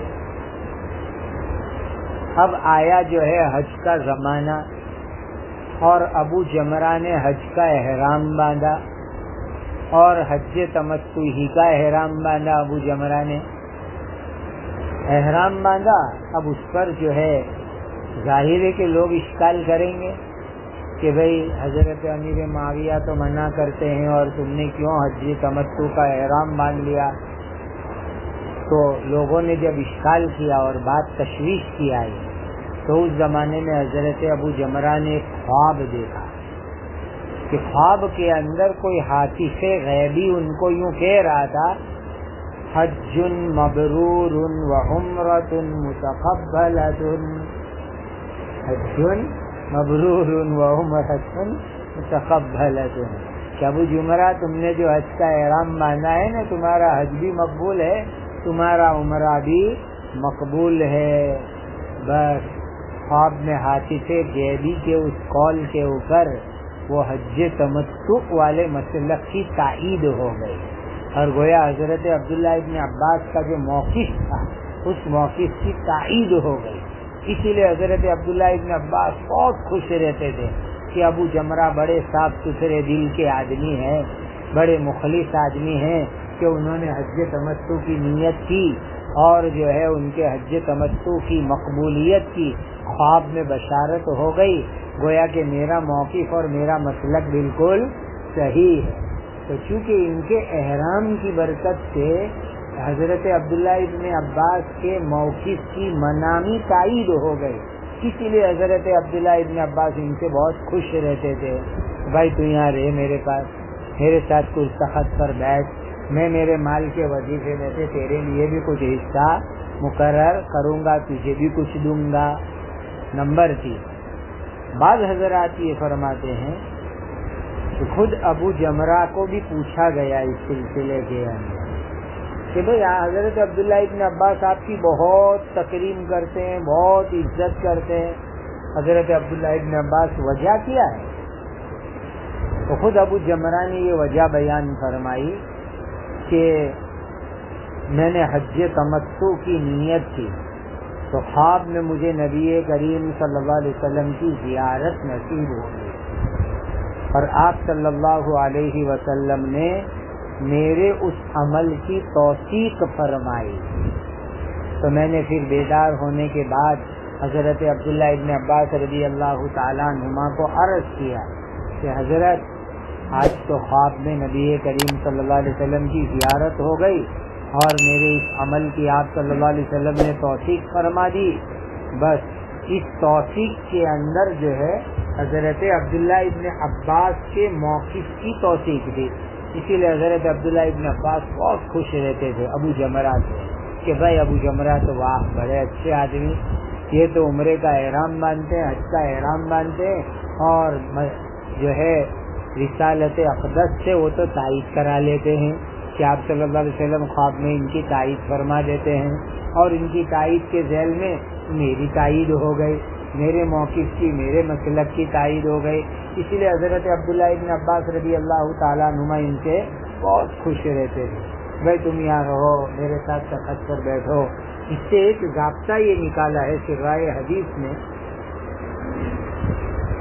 اب آیا جو ہے حج کا زمانہ، اور ابو جمرہ نے حج کا احرام باندھا، اور حج تمتع ہی کا احرام باندھا، ابو جمرہ نے احرام باندھا۔ اب اس پر جو ہے ظاہر ہے کہ لوگ اشکال کریں گے کہ بھئی حضرت امیر معاویہ تو منع کرتے ہیں اور تم نے کیوں حج تمتع کا احرام باندھ لیا؟ تو لوگوں نے جب اشکال کیا اور بات تشویش کی آئی، تو اس زمانے میں حضرت ابو جمرہ نے ایک خواب دیکھا کہ خواب کے اندر کوئی حاطف غیبی ان کو یوں کہہ رہا تھا، حج مبرور وعمرۃ متقبلۃ، حج مبرور وعمرۃ متقبلۃ، کہ ابو جمرہ تم نے جو حج کا احرام باندھا ہے نا، تمہارا حج بھی مقبول ہے، تمہارا عمرہ بھی مقبول ہے۔ بس خواب میں حاطف غیبی کے اس قول کے اوپر وہ حج تمتع والے مسلک کی تائید ہو گئی، اور گویا حضرت عبداللہ ابن عباس کا جو موقف تھا اس موقف کی تائید ہو گئی۔ اسی لیے حضرت عبداللہ ابن عباس بہت خوش رہتے تھے کہ ابو جمرہ بڑے صاف ستھرے دل کے آدمی ہیں، بڑے مخلص آدمی ہیں، کہ انہوں نے حج تمتع کی نیت کی اور جو ہے ان کے حج تمتع کی مقبولیت کی خواب میں بشارت ہو گئی، گویا کہ میرا موقف اور میرا مسلک بالکل صحیح ہے۔ تو چونکہ ان کے احرام کی برکت سے حضرت عبداللہ ابن عباس کے موقف کی منامی تائید ہو گئی، اسی لیے حضرت عبداللہ ابن عباس ان سے بہت خوش رہتے تھے، بھائی تو یہاں رہے میرے پاس، میرے ساتھ کچھ تخت پر بیٹھ، میں میرے مال کے وظیفے میں سے تیرے لیے بھی کچھ حصہ مقرر کروں گا، تجھے بھی کچھ دوں گا۔ نمبر 3، بعض حضرات یہ فرماتے ہیں کہ خود ابو جمرہ کو بھی پوچھا گیا اس سلسلے کے اندر کہ بھئی حضرت عبداللہ ابن عباس آپ کی بہت تکریم کرتے ہیں، بہت عزت کرتے ہیں، حضرت عبداللہ ابن عباس وجہ کیا ہے؟ تو خود ابو جمرہ نے یہ وجہ بیان فرمائی کہ میں نے حج تمتع کی نیت کی تو خواب میں مجھے نبی کریم صلی اللہ علیہ وسلم کی زیارت نصیب ہو گئی، اور آپ صلی اللہ علیہ وسلم نے میرے اس عمل کی توثیق فرمائی۔ تو میں نے پھر بیدار ہونے کے بعد حضرت عبداللہ ابن عباس رضی اللہ تعالیٰ عنہما کو عرض کیا کہ حضرت آج تو خواب میں نبی کریم صلی اللہ علیہ وسلم کی زیارت ہو گئی اور میرے اس عمل کی آپ صلی اللہ علیہ وسلم نے توثیق فرما دی، بس اس توثیق کے اندر جو ہے حضرت عبداللہ ابن عباس کے موقف کی توثیق تھی، اسی لیے حضرت عبداللہ ابن عباس بہت خوش رہتے تھے ابو جمرہ سے کہ بھائی ابو جمرہ تو واہ بڑے اچھے آدمی، یہ تو عمرے کا احرام باندھتے ہیں، حج کا احرام باندھتے ہیں، اور جو ہے رسالت اقدس سے وہ تو تائید کرا لیتے ہیں کہ آپ صلی اللہ علیہ وسلم خواب میں ان کی تائید فرما دیتے ہیں، اور ان کی تائید کے ذیل میں میری تائید ہو گئی، میرے موقف کی، میرے مسلک کی تائید ہو گئی، اسی لیے حضرت عبداللہ ابن عباس رضی اللہ تعالیٰ عنہما ان سے بہت خوش رہتے تھے، بھائی تم یہاں رہو، میرے ساتھ تخت پر بیٹھو۔ اس سے ایک ضابطہ یہ نکالا ہے سرائے حدیث میں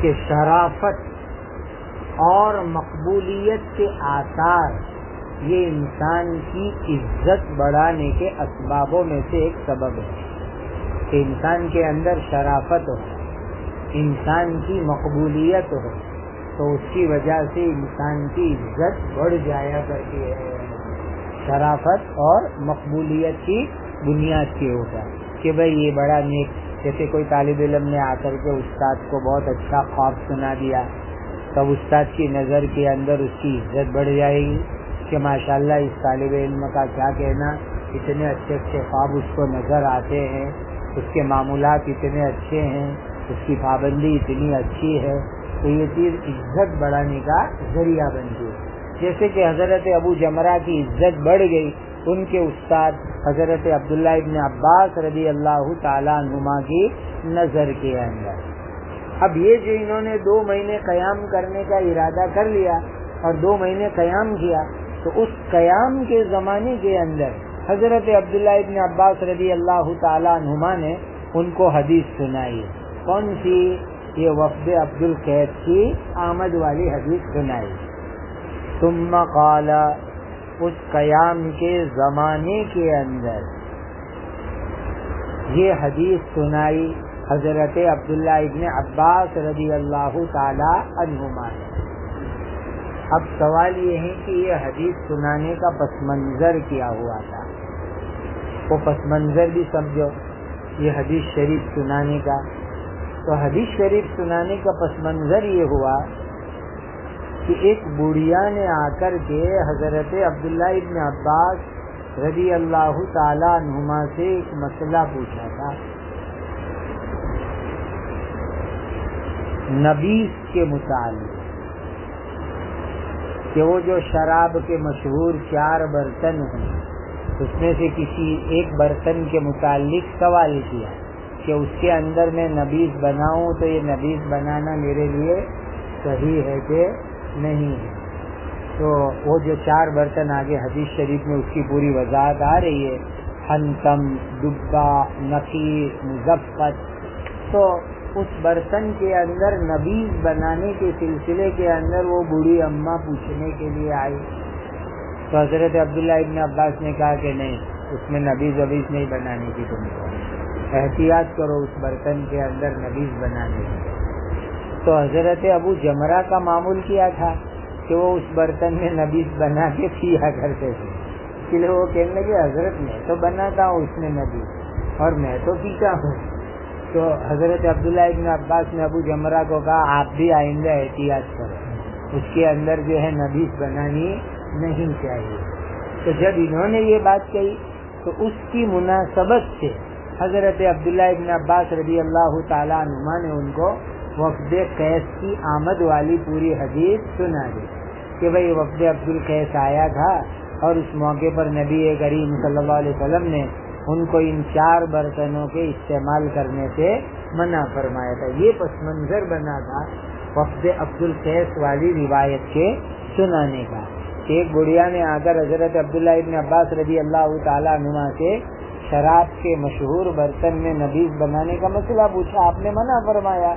کہ شرافت اور مقبولیت کے آثار یہ انسان کی عزت بڑھانے کے اسبابوں میں سے ایک سبب ہے کہ انسان کے اندر شرافت ہو، انسان کی مقبولیت ہو، تو اس کی وجہ سے انسان کی عزت بڑھ جایا کرتی ہے۔ شرافت اور مقبولیت کی بنیاد کے اوپر کہ بھئی یہ بڑا نیک، جیسے کوئی طالب علم نے آ کر کے استاد کو بہت اچھا خواب سنا دیا، تب استاد کی نظر کے اندر اس کی عزت بڑھ جائے گی کہ ماشاءاللہ اس طالب علم کا کیا کہنا، اتنے اچھے اچھے خواب اس کو نظر آتے ہیں، اس کے معمولات اتنے اچھے ہیں، اس کی پابندی اتنی اچھی ہے، تو یہ چیز عزت بڑھانے کا ذریعہ بنتی ہے۔ جیسے کہ حضرت ابو جمرہ کی عزت بڑھ گئی ان کے استاد حضرت عبداللہ ابن عباس رضی اللہ تعالیٰ عنہما کی نظر کے اندر۔ اب یہ جو انہوں نے 2 مہینے قیام کرنے کا ارادہ کر لیا اور 2 مہینے قیام کیا، تو اس قیام کے زمانے کے اندر حضرت عبداللہ ابن عباس رضی اللہ تعالیٰ عنہما نے ان کو حدیث سنائی۔ کون سی؟ یہ وفد عبد القیس کی آمد والی حدیث سنائی۔ ثم قال، اس قیام کے زمانے کے اندر یہ حدیث سنائی حضرت عبداللہ ابن عباس رضی اللہ تعالی عنہما نے۔ اب سوال یہ ہے کہ یہ حدیث سنانے کا پس منظر کیا ہوا تھا، وہ پس منظر بھی سمجھو یہ حدیث شریف سنانے کا۔ تو حدیث شریف سنانے کا پس منظر یہ ہوا کہ ایک بوڑھیا نے آ کر کے حضرت عبداللہ ابن عباس رضی اللہ تعالی عنہما سے ایک مسئلہ پوچھا تھا نبیذ کے متعلق، کہ وہ جو شراب کے مشہور 4 برتن ہیں اس میں سے کسی ایک برتن کے متعلق سوال کیا کہ اس کے اندر میں نبیذ بناؤں تو یہ نبیذ بنانا میرے لیے صحیح ہے کہ نہیں ہے۔ تو وہ جو 4 برتن آگے حدیث شریف میں اس کی پوری وضاحت آ رہی ہے، حنتم، دبا، نقیر، مزفت۔ تو اس برتن کے اندر نبیذ بنانے کے سلسلے کے اندر وہ بوڑھی اماں پوچھنے کے لیے آئی، تو حضرت عبداللہ ابن عباس نے کہا کہ نہیں، اس میں نبیذ وبیز نہیں بنانے کی، تم کو احتیاط کرو اس برتن کے اندر نبیذ بنانے کی۔ تو حضرت ابو جمرہ کا معمول کیا تھا کہ وہ اس برتن میں نبیذ بنا کے پیا کرتے تھے، اس لیے وہ کہنے لگے حضرت میں تو بناتا ہوں اس میں نبیذ اور میں تو پیتا ہوں۔ تو حضرت عبداللہ ابن عباس نے ابو جمرہ کو کہا آپ بھی آئندہ احتیاط کرو، اس کے اندر جو ہے نبیذ بنانی نہیں چاہیے۔ تو جب انہوں نے یہ بات کہی تو اس کی مناسبت سے حضرت عبداللہ ابن عباس رضی اللہ تعالیٰ عنہما نے ان کو وفد قیس کی آمد والی پوری حدیث سنا دی کہ بھئی وفد عبد القیس آیا تھا اور اس موقع پر نبی کریم صلی اللہ علیہ وسلم نے ان کو ان 4 برتنوں کے استعمال کرنے سے منع فرمایا تھا۔ یہ پس منظر بنا تھا وفد عبد القیس والی روایت کے سنانے کا۔ ایک بڑھیا نے آ کر حضرت عبداللہ ابن عباس رضی اللہ تعالیٰ عنہ سے شراب کے مشہور برتن میں نبیذ بنانے کا مسئلہ پوچھا، آپ نے منع فرمایا۔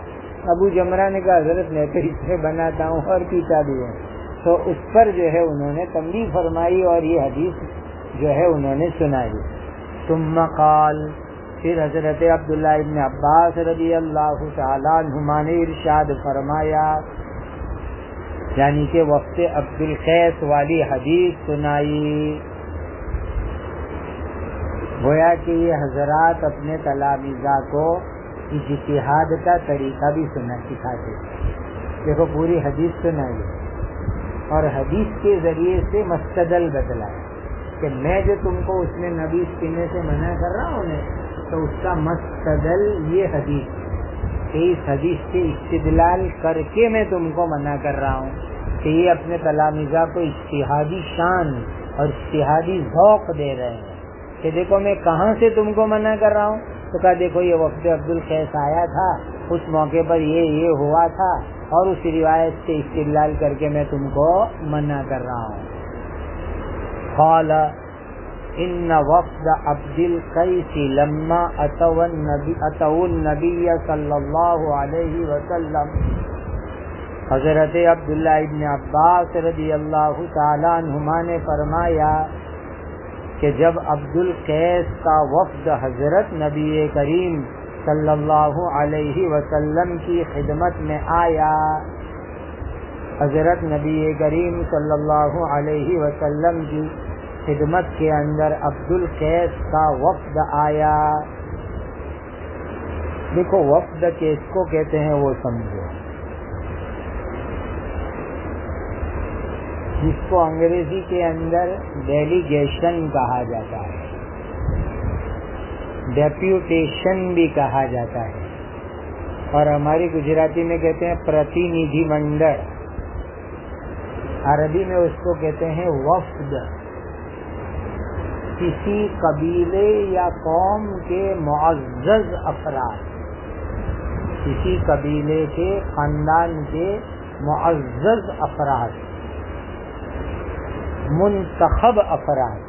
ابو جمرہ نے کہا حضرت میں تو اس میں بناتا ہوں اور پیتا بھی ہوں۔ تو اس پر جو ہے انہوں نے تنبیہ فرمائی اور یہ حدیث جو ہے انہوں نے سنائی۔ ثم قال، پھر حضرت عبداللہ ابن عباس رضی اللہ تعالیٰ عنہما نے ارشاد فرمایا، یعنی کہ وفد عبد القیس والی حدیث سنائی۔ گویا کہ یہ حضرات اپنے تلامیذہ کو اجتہاد کا طریقہ بھی سکھاتے۔ دیکھو پوری حدیث سنائی اور حدیث کے ذریعے سے مستدل بدلا کہ میں جو تم کو اس میں نبیذ پینے سے منع کر رہا ہوں تو اس کا مستدل یہ حدیث کہ اس حدیث سے استدلال کر کے میں تم کو منع کر رہا ہوں کہ یہ اپنے تلامیذہ کو اجتہادی شان اور اجتہادی ذوق دے رہے ہیں کہ دیکھو میں کہاں سے تم کو منع کر رہا ہوں۔ تو کہا دیکھو یہ وفد عبد القیس آیا تھا، اس موقع پر یہ ہوا تھا اور اس روایت سے استدلال کر کے میں تم کو منع کر رہا ہوں۔ قال ان وفد عبد القیس لما اتوا النبی صلی اللہ علیہ وسلم، حضرت عبداللہ ابن عباس رضی اللہ تعالیٰ عنہما نے فرمایا کہ جب عبد القیس کا وفد حضرت نبی کریم صلی اللہ علیہ وسلم کی خدمت میں آیا، حضرت نبی کریم صلی اللہ علیہ وسلم کی خدمت کے اندر عبد القیس کا وفد آیا۔ دیکھو وفد کس کو کہتے ہیں وہ سمجھو، جس کو انگریزی کے اندر ڈیلیگیشن کہا جاتا ہے، ڈیپیوٹیشن بھی کہا جاتا ہے، اور ہماری گجراتی میں کہتے ہیں پرتینیدھی منڈل، عربی میں اس کو کہتے ہیں وفد۔ کسی قبیلے یا قوم کے معزز افراد، کسی قبیلے کے خاندان کے معزز افراد، منتخب افراد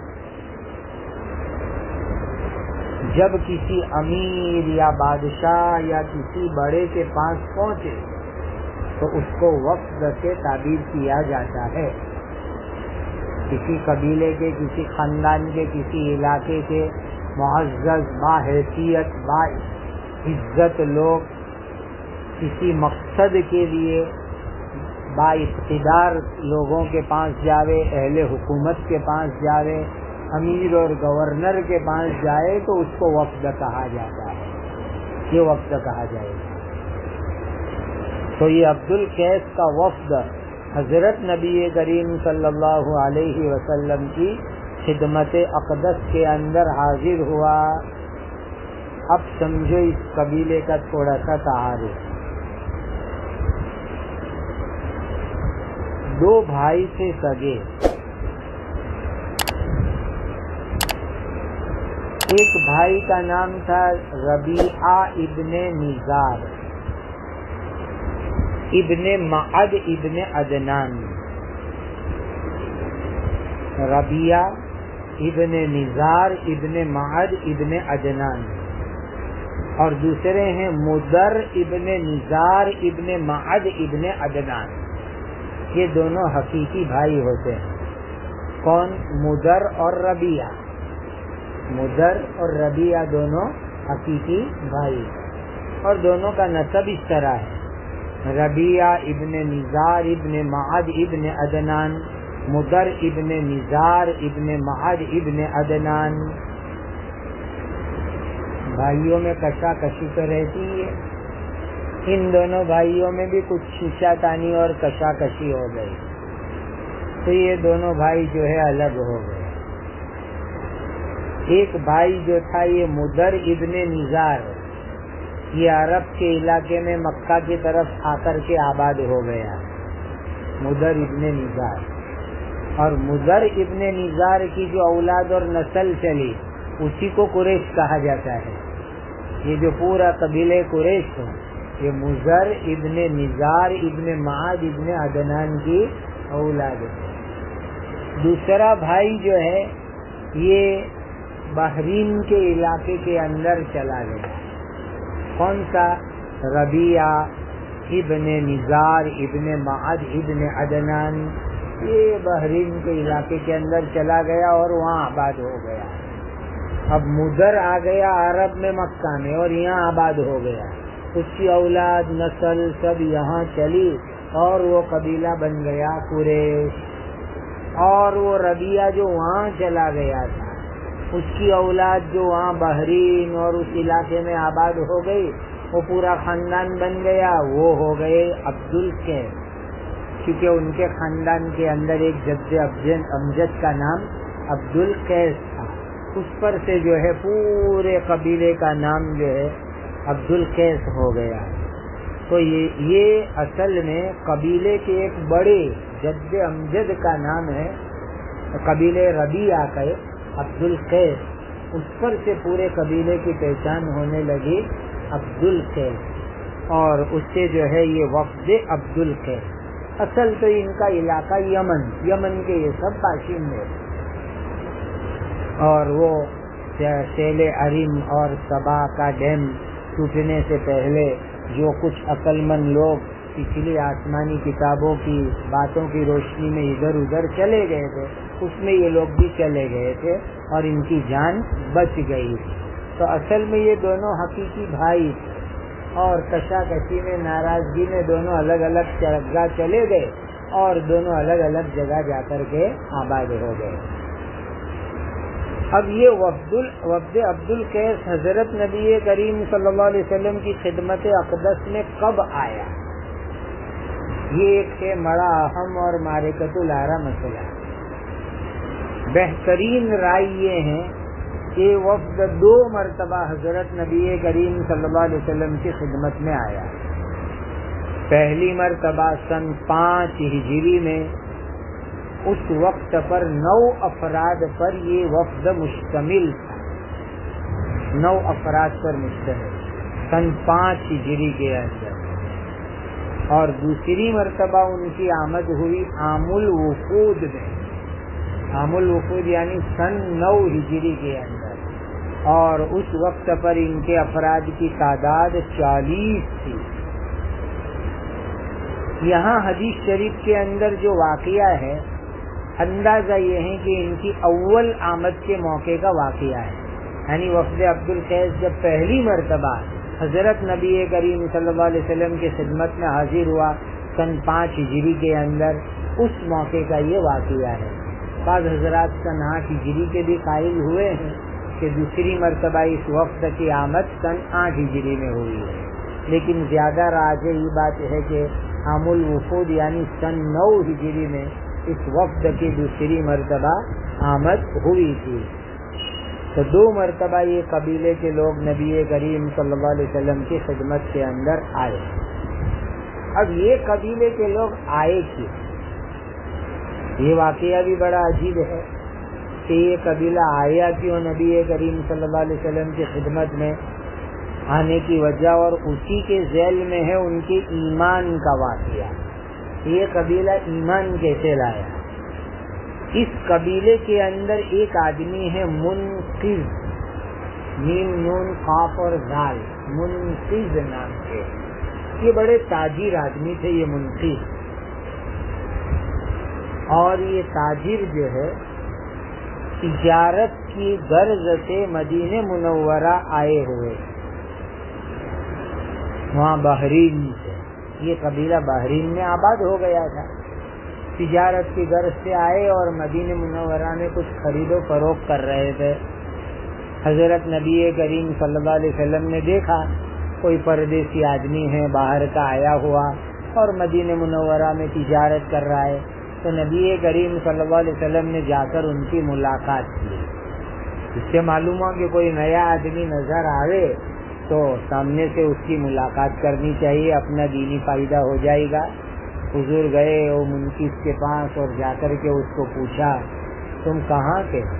جب کسی امیر یا بادشاہ یا کسی بڑے کے پاس پہنچے تو اس کو وفد سے تعبیر کیا جاتا ہے۔ کسی قبیلے کے، کسی خاندان کے، کسی علاقے کے معزز، باحیثیت، باعزت لوگ کسی مقصد کے لیے بااقتدار لوگوں کے پاس جاوے، اہل حکومت کے پاس جاوے، امیر اور گورنر کے پاس جائے تو اس کو وفد کہا جاتا ہے، یہ وفد کہا جائے گا۔ تو یہ عبد القیس کا وفد حضرت نبی کریم صلی اللہ علیہ وسلم کی خدمت اقدس کے اندر حاضر ہوا۔ اب سمجھو اس قبیلے کا تھوڑا سا تعارف۔ دو بھائی تھے سگے، ایک بھائی کا نام تھا ربیعہ ابن نزار ابن معد ابن عدنان، ربیعہ ابن نزار ابن معد ابن عدنان، اور دوسرے ہیں مدر ابن نزار ابن معد ابن عدنان۔ یہ دونوں حقیقی بھائی ہوتے ہیں۔ کون؟ مدر اور ربیعہ، مدر اور ربیعہ دونوں حقیقی بھائی، اور دونوں کا نسب اس طرح ہے، ربیعہ ابن نزار ابن معد ابن عدنان، مدر ابن نزار ابن معد ابن عدنان۔ بھائیوں میں کشا کشی تو رہتی ہے، ان دونوں بھائیوں میں بھی کچھ شیشہ تانی اور کشا کشی ہو گئی، تو یہ دونوں بھائی جو ہے الگ ہو گئے۔ ایک بھائی جو تھا یہ مدر ابن نزار، یہ عرب کے علاقے میں مکہ کی طرف آ کر کے آباد ہو گیا، مدر ابن نزار۔ اور مدر ابن نزار کی جو اولاد اور نسل چلی اسی کو قریش کہا جاتا ہے۔ یہ جو پورا قبیلہ قریش ہے یہ مدر ابن نزار ابن معد ابن عدنان کی اولاد ہے۔ دوسرا بھائی جو ہے یہ بحرین کے علاقے کے اندر چلا گیا، کون سا؟ ربیعہ ابن نزار ابن معد ابن عدنان، یہ بحرین کے علاقے کے اندر چلا گیا اور وہاں آباد ہو گیا۔ اب مدر آ گیا عرب میں مکہ میں اور یہاں آباد ہو گیا، اس کی اولاد نسل سب یہاں چلی اور وہ قبیلہ بن گیا قریش۔ اور وہ ربیعہ جو وہاں چلا گیا تھا اس کی اولاد جو وہاں بحرین اور اس علاقے میں آباد ہو گئی، وہ پورا خاندان بن گیا، وہ ہو گئے عبدالقیس، کیونکہ ان کے خاندان کے اندر ایک جد امجد کا نام عبدالقیس تھا، اس پر سے جو ہے پورے قبیلے کا نام جو ہے عبدالقیس ہو گیا۔ تو یہ اصل میں قبیلے کے ایک بڑے جد امجد کا نام ہے، قبیلے ربیعہ کا عبدالقیس، اس پر سے پورے قبیلے کی پہچان ہونے لگی عبدالقیس، اور اس سے جو ہے یہ وفد عبدالقیس۔ اصل تو ان کا علاقہ یمن کے یہ سب باشندے، اور وہ سیل عریم اور سبا کا ڈیم ٹوٹنے سے پہلے جو کچھ عقل مند لوگ پچھلی آسمانی کتابوں کی باتوں کی روشنی میں ادھر ادھر چلے گئے تھے، اس میں یہ لوگ بھی چلے گئے تھے اور ان کی جان بچ گئی تھی۔ تو اصل میں یہ دونوں حقیقی بھائی اور کشا کشی میں ناراضگی میں دونوں الگ الگ جگہ چلے گئے اور دونوں الگ الگ جگہ جا کر کے آباد ہو گئے۔ اب یہ وفد عبدالقیس حضرت نبی کریم صلی اللہ علیہ وسلم کی خدمت اقدس میں کب آیا؟ یہ ایک ہے بڑا اہم اور معرکۃ العرا مسئلہ۔ بہترین رائے یہ ہے کہ وفد 2 مرتبہ حضرت نبی کریم صلی اللہ علیہ وسلم کی خدمت میں آیا۔ پہلی مرتبہ سن 5 ہجری میں، اس وقت پر 9 افراد پر یہ وفد مشتمل تھا، 9 افراد پر مشتمل، سن 5 ہجری کے اندر۔ اور دوسری مرتبہ ان کی آمد ہوئی عام الوفود میں، عام الوفود یعنی سن 9 ہجری کے اندر، اور اس وقت پر ان کے افراد کی تعداد 40 تھی۔ یہاں حدیث شریف کے اندر جو واقعہ ہے اندازہ یہ ہے کہ ان کی اول آمد کے موقع کا واقعہ ہے، یعنی وفد عبدالقیس جب پہلی مرتبہ حضرت نبی کریم صلی اللہ علیہ وسلم کی خدمت میں حاضر ہوا سن 5 ہجری کے اندر، اس موقع کا یہ واقعہ ہے۔ بعض حضرات سن 8 ہجری کے بھی قائل ہوئے ہیں کہ دوسری مرتبہ اس وفد کی آمد سن 8 ہجری میں ہوئی ہے، لیکن زیادہ راجح یہ بات ہے کہ عام الوفود یعنی سن 9 ہجری میں اس وفد کی دوسری مرتبہ آمد ہوئی تھی۔ تو 2 مرتبہ یہ قبیلے کے لوگ نبی کریم صلی اللہ علیہ وسلم کی خدمت کے اندر آئے۔ اب یہ قبیلے کے لوگ آئے کیوں؟ یہ واقعہ بھی بڑا عجیب ہے کہ یہ قبیلہ آیا کیوں نبی کریم صلی اللہ علیہ وسلم کی خدمت میں۔ آنے کی وجہ اور اسی کے ذیل میں ہے ان کے ایمان کا واقعہ۔ یہ قبیلہ ایمان کیسے لایا؟ اس قبیلے کے اندر ایک آدمی ہے منقذ، میم نون قاف اور زال، منقذ نام کے، یہ بڑے تاجر آدمی تھے یہ منقذ، اور یہ تاجر جو ہے تجارت کی غرض سے مدینہ منورہ آئے ہوئے، وہاں بحرین سے، یہ قبیلہ بحرین میں آباد ہو گیا تھا، تجارت کی غرض سے آئے اور مدینہ منورہ میں کچھ خرید و فروخت کر رہے تھے۔ حضرت نبی کریم صلی اللہ علیہ وسلم نے دیکھا کوئی پردیسی آدمی ہے باہر کا آیا ہوا اور مدینہ منورہ میں تجارت کر رہا ہے، تو نبی کریم صلی اللہ علیہ وسلم نے جا کر ان کی ملاقات کی۔ اس سے معلوم ہوا کہ کوئی نیا آدمی نظر آئے تو سامنے سے اس کی ملاقات کرنی چاہیے، اپنا دینی فائدہ ہو جائے گا۔ حضور گئے وہ منکس کے پاس اور جا کر کے اس کو پوچھا تم کہاں کے ہو؟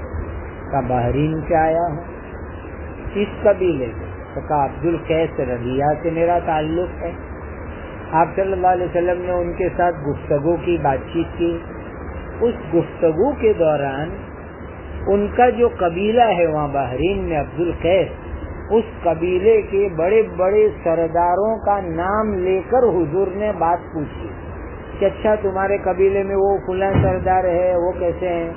کہا بحرین سے آیا ہوں۔ کس قبیلے سے؟ تو کہا عبد القیس رضیہ سے میرا تعلق ہے۔ آپ صلی اللہ علیہ وسلم نے ان کے ساتھ گفتگو کی، بات چیت کی۔ اس گفتگو کے دوران ان کا جو قبیلہ ہے وہاں بحرین میں عبد القیس، اس قبیلے کے بڑے بڑے سرداروں کا نام لے کر حضور نے بات پوچھی کہ اچھا تمہارے قبیلے میں وہ فلاں سردار ہے، وہ کیسے ہیں،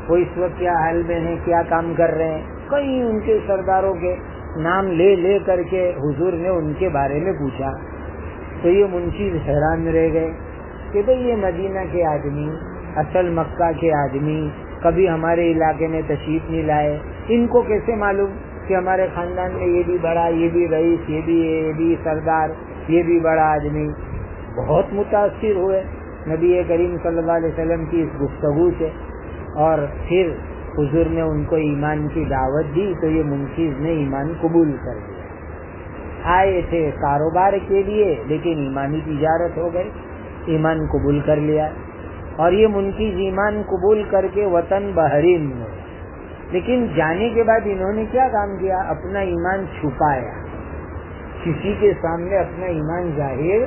وہ اس وقت کیا حال میں ہیں، کیا کام کر رہے ہیں۔ کئی ان کے سرداروں کے نام لے لے کر کے حضور نے ان کے بارے میں پوچھا۔ تو یہ منشی حیران رہ گئے کہ بھئی یہ مدینہ کے آدمی، اصل مکہ کے آدمی، کبھی ہمارے علاقے میں تشریف نہیں لائے، ان کو کیسے معلوم کہ ہمارے خاندان میں یہ بھی بڑا، یہ بھی رئیس، یہ بھی سردار، یہ بھی بڑا آدمی۔ بہت متاثر ہوئے نبی کریم صلی اللہ علیہ وسلم کی اس گفتگو سے، اور پھر حضور نے ان کو ایمان کی دعوت دی تو یہ منشیز نے ایمان قبول کر لیا۔ آئے تھے کاروبار کے لیے لیکن ایمانی تجارت ہو گئی، ایمان قبول کر لیا، اور یہ منشیز ایمان قبول کر کے وطن بحرین میں، لیکن جانے کے بعد انہوں نے کیا کام کیا؟ اپنا ایمان چھپایا، کسی کے سامنے اپنا ایمان ظاہر،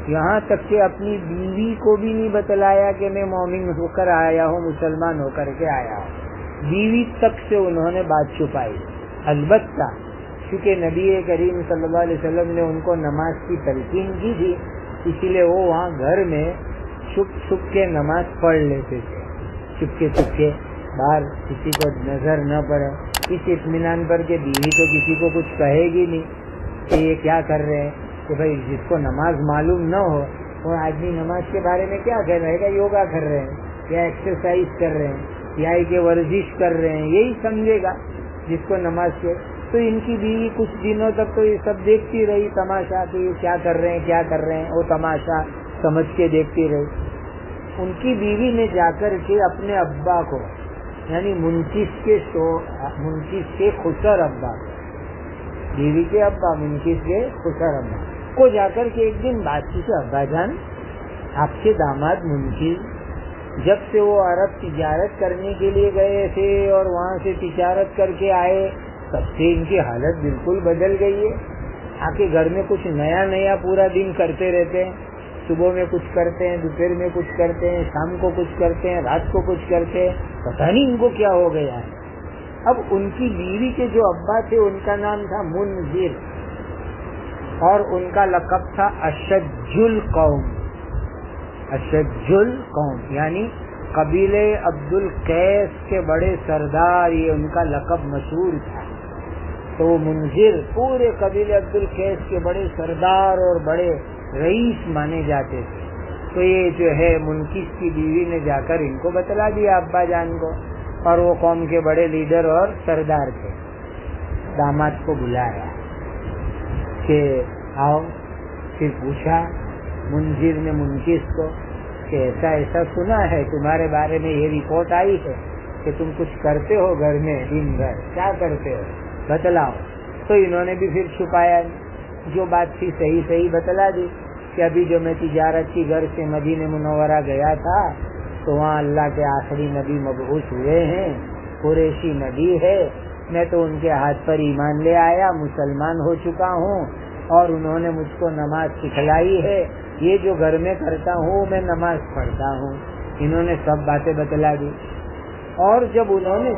یہاں تک کہ اپنی بیوی کو بھی نہیں بتلایا کہ میں مومن ہو کر آیا ہوں، مسلمان ہو کر کے آیا ہوں، بیوی تک سے انہوں نے بات چھپائی۔ البتہ کیونکہ نبی کریم صلی اللہ علیہ وسلم نے ان کو نماز کی تلقین کی تھی، اسی لیے وہ وہاں گھر میں چھپ چھپ کے نماز پڑھ لیتے تھے، چھپ کے باہر کسی کو نظر نہ پڑے، اس اطمینان پر کہ بیوی تو کسی کو کچھ کہے گی نہیں کہ یہ کیا کر رہے ہیں، کہ بھائی جس کو نماز معلوم نہ ہو وہ آدمی نماز کے بارے میں کیا کہہ رہے گا، یوگا کر رہے ہیں یا ایکسرسائز کر رہے ہیں یا کہ ورزش کر رہے ہیں، یہی سمجھے گا جس کو نماز کے۔ تو ان کی بیوی کچھ دنوں تک تو یہ سب دیکھتی رہی تماشا کہ یہ کیا کر رہے ہیں، وہ تماشا سمجھ کے دیکھتی رہی۔ ان کی بیوی نے جا کر کے اپنے ابا کو، یعنی منکس کے خسر ابا کو، بیوی کے ابا منکس کے خسر ابا کو جا کر کے ایک دن بات کی کہ ابا جان آپ کے داماد منکس جب سے وہ عرب تجارت کرنے کے لیے گئے تھے اور وہاں سے تجارت کر کے آئے تب سے ان کی حالت بالکل بدل گئی ہے، آ کے گھر میں کچھ نیا پورا دن کرتے رہتے ہیں، صبح میں کچھ کرتے ہیں، دوپہر میں کچھ کرتے ہیں، شام کو کچھ کرتے ہیں، رات کو کچھ کرتے ہیں، پتہ نہیں ان کو کیا ہو گیا ہے۔ اب ان کی بیوی کے جو ابا تھے ان کا نام تھا منذر اور ان کا لقب تھا اشج القوم، یعنی قبیلے عبد القیس کے بڑے سردار، یہ ان کا لقب مشہور تھا۔ تو وہ منذر پورے قبیلے عبد القیس کے بڑے سردار اور بڑے رئیس مانے جاتے تھے۔ تو یہ جو ہے منکس کی بیوی نے جا کر ان کو بتلا دیا ابا جان کو، اور وہ قوم کے بڑے لیڈر اور سردار تھے۔ داماد کو بلایا کہ آؤ، پھر پوچھا منذر نے منکس کو کہ ایسا سنا ہے تمہارے بارے میں، یہ رپورٹ آئی ہے کہ تم کچھ کرتے ہو گھر میں دن بھر، کیا کرتے ہو بتلاؤ۔ تو انہوں نے بھی پھر چھپایا، جو بات تھی صحیح بتلا دی کہ ابھی جو میں تجارت کی غرض سے مدینہ منورہ گیا تھا تو وہاں اللہ کے آخری نبی مبعوث ہوئے ہیں، قریشی نبی ہے، میں تو ان کے ہاتھ پر ایمان لے آیا، مسلمان ہو چکا ہوں، اور انہوں نے مجھ کو نماز سکھلائی ہے، یہ جو گھر میں کرتا ہوں میں نماز پڑھتا ہوں۔ انہوں نے سب باتیں بتلا دی، اور جب انہوں نے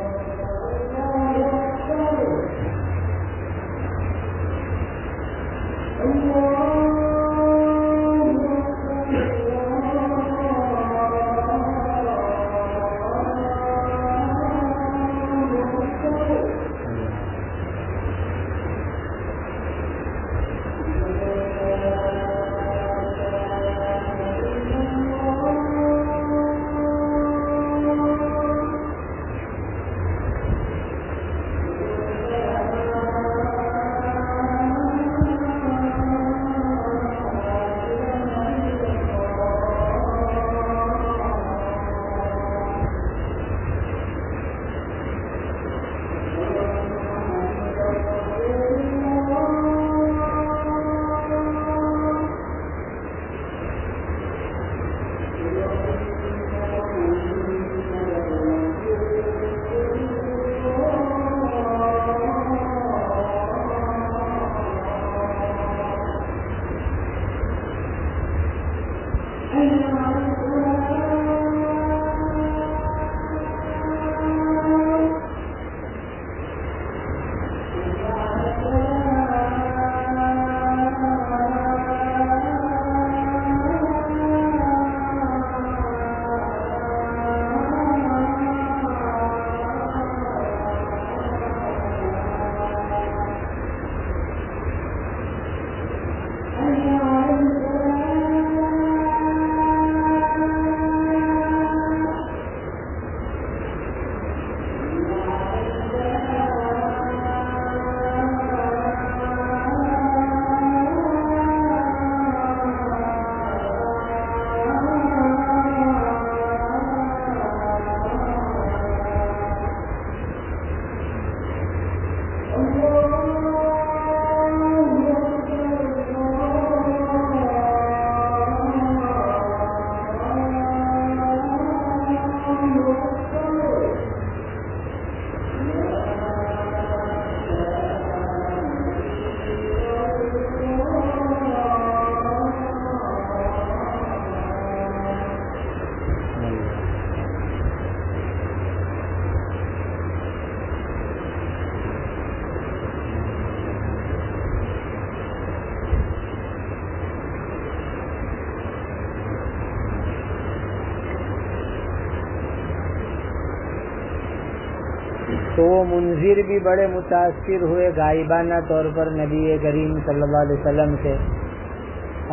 تو وہ منذر بھی بڑے متاثر ہوئے غائبانہ طور پر نبی کریم صلی اللہ علیہ وسلم سے،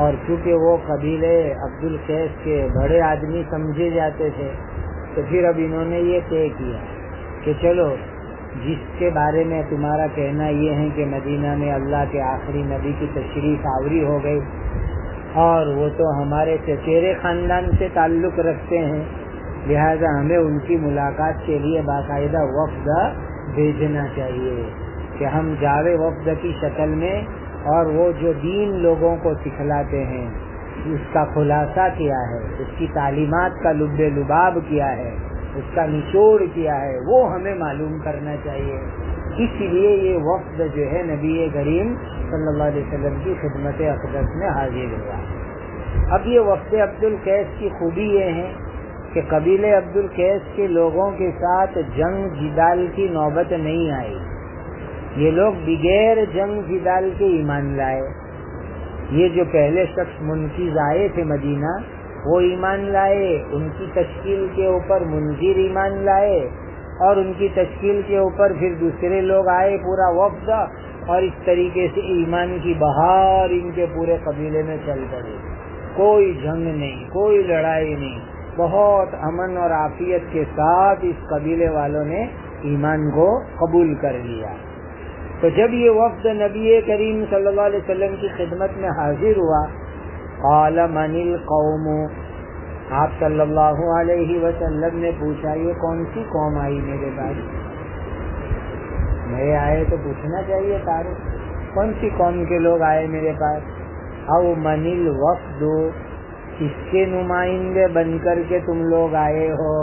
اور چونکہ وہ قبیلے عبد القیس کے بڑے آدمی سمجھے جاتے تھے، تو پھر اب انہوں نے یہ طے کیا کہ چلو جس کے بارے میں تمہارا کہنا یہ ہے کہ مدینہ میں اللہ کے آخری نبی کی تشریف آوری ہو گئی، اور وہ تو ہمارے چچیرے خاندان سے تعلق رکھتے ہیں، لہذا ہمیں ان کی ملاقات کے لیے باقاعدہ وفد بھیجنا چاہیے کہ ہم جاوے وفد کی شکل میں، اور وہ جو دین لوگوں کو سکھلاتے ہیں اس کا خلاصہ کیا ہے، اس کی تعلیمات کا لب لباب کیا ہے، اس کا نچوڑ کیا ہے، وہ ہمیں معلوم کرنا چاہیے۔ اس لیے یہ وفد جو ہے نبی کریم صلی اللہ علیہ وسلم کی خدمت اقدس میں حاضر ہوا۔ اب یہ وفد عبد القیس کی خوبی یہ ہے کہ قبیلے عبد القیس کے لوگوں کے ساتھ جنگ جدال کی نوبت نہیں آئی، یہ لوگ بغیر جنگ جدال کے ایمان لائے۔ یہ جو پہلے شخص منقذ آئے تھے مدینہ، وہ ایمان لائے، ان کی تشکیل کے اوپر منذر ایمان لائے، اور ان کی تشکیل کے اوپر پھر دوسرے لوگ آئے پورا وفد، اور اس طریقے سے ایمان کی بہار ان کے پورے قبیلے میں چل پڑی۔ کوئی جنگ نہیں، کوئی لڑائی نہیں، بہت امن اور عافیت کے ساتھ اس قبیلے والوں نے ایمان کو قبول کر لیا۔ تو جب یہ وفد نبی کریم صلی اللہ علیہ وسلم کی خدمت میں حاضر ہوا، قال من القوم، آپ صلی اللہ علیہ وسلم نے پوچھا یہ کون سی قوم آئی میرے پاس؟ نئے آئے تو پوچھنا چاہیے تعارف، کون سی قوم کے لوگ آئے میرے پاس؟ او من الوفد، کس کے نمائندے بن کر کے تم لوگ آئے ہو؟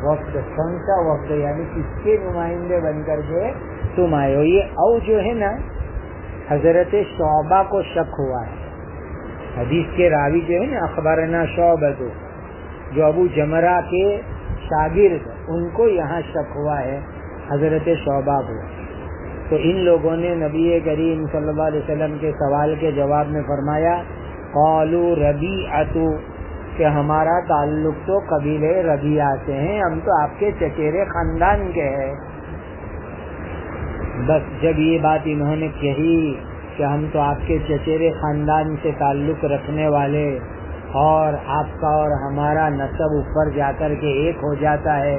وفد کون سا وفد، یعنی کس کے نمائندے بن کر کے تم آئے ہو؟ یہ او جو ہے نا، حضرت شعبہ کو شک ہوا ہے، حدیث کے راوی جو ہے نا اخبرنا شعبۃ، جو ابو جمرہ کے شاگرد، ان کو یہاں شک ہوا ہے حضرت شعبہ کو۔ تو ان لوگوں نے نبی کریم صلی اللہ علیہ وسلم کے سوال کے جواب میں فرمایا قالوا ربیعۃ، کہ ہمارا تعلق تو قبیلے ربیعہ سے ہیں، ہم تو آپ کے چچیرے خاندان کے ہیں۔ بس جب یہ بات انہوں نے کہی کہ ہم تو آپ کے چچیرے خاندان سے تعلق رکھنے والے، اور آپ کا اور ہمارا نسب اوپر جا کر کے ایک ہو جاتا ہے،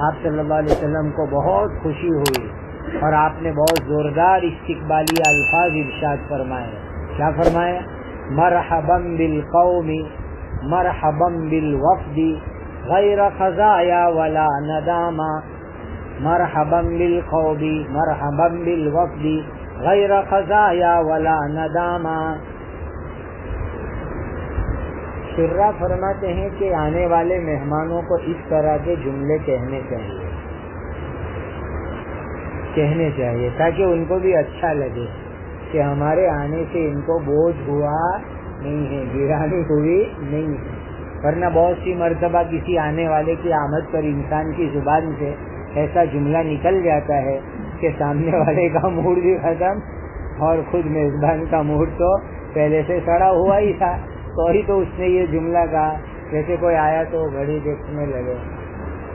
آپ صلی اللہ علیہ وسلم کو بہت خوشی ہوئی، اور آپ نے بہت زوردار استقبالی الفاظ ارشاد فرمائے۔ کیا فرمایا؟ مرحبا بالقوم مرحبا بالوفد غیر خزایا ولا ندامہ، مرحبا بالقوم مرحبا بالوفد غیر خزایا ولا ندامہ۔ شرح فرماتے ہیں کہ آنے والے مہمانوں کو اس طرح کے جملے کہنے چاہیے تاکہ ان کو بھی اچھا لگے کہ ہمارے آنے سے ان کو بوجھ ہوا نہیں ہے، گرانی ہوئی نہیں ہے۔ ورنہ بہت سی مرتبہ کسی آنے والے کی آمد پر انسان کی زبان سے ایسا جملہ نکل جاتا ہے کہ سامنے والے کا موڈ بھی ختم، اور خود میزبان کا موڈ تو پہلے سے سڑا ہوا ہی تھا، تو ہی تو اس نے یہ جملہ کہا، جیسے کوئی آیا تو گھڑی دیکھنے لگے،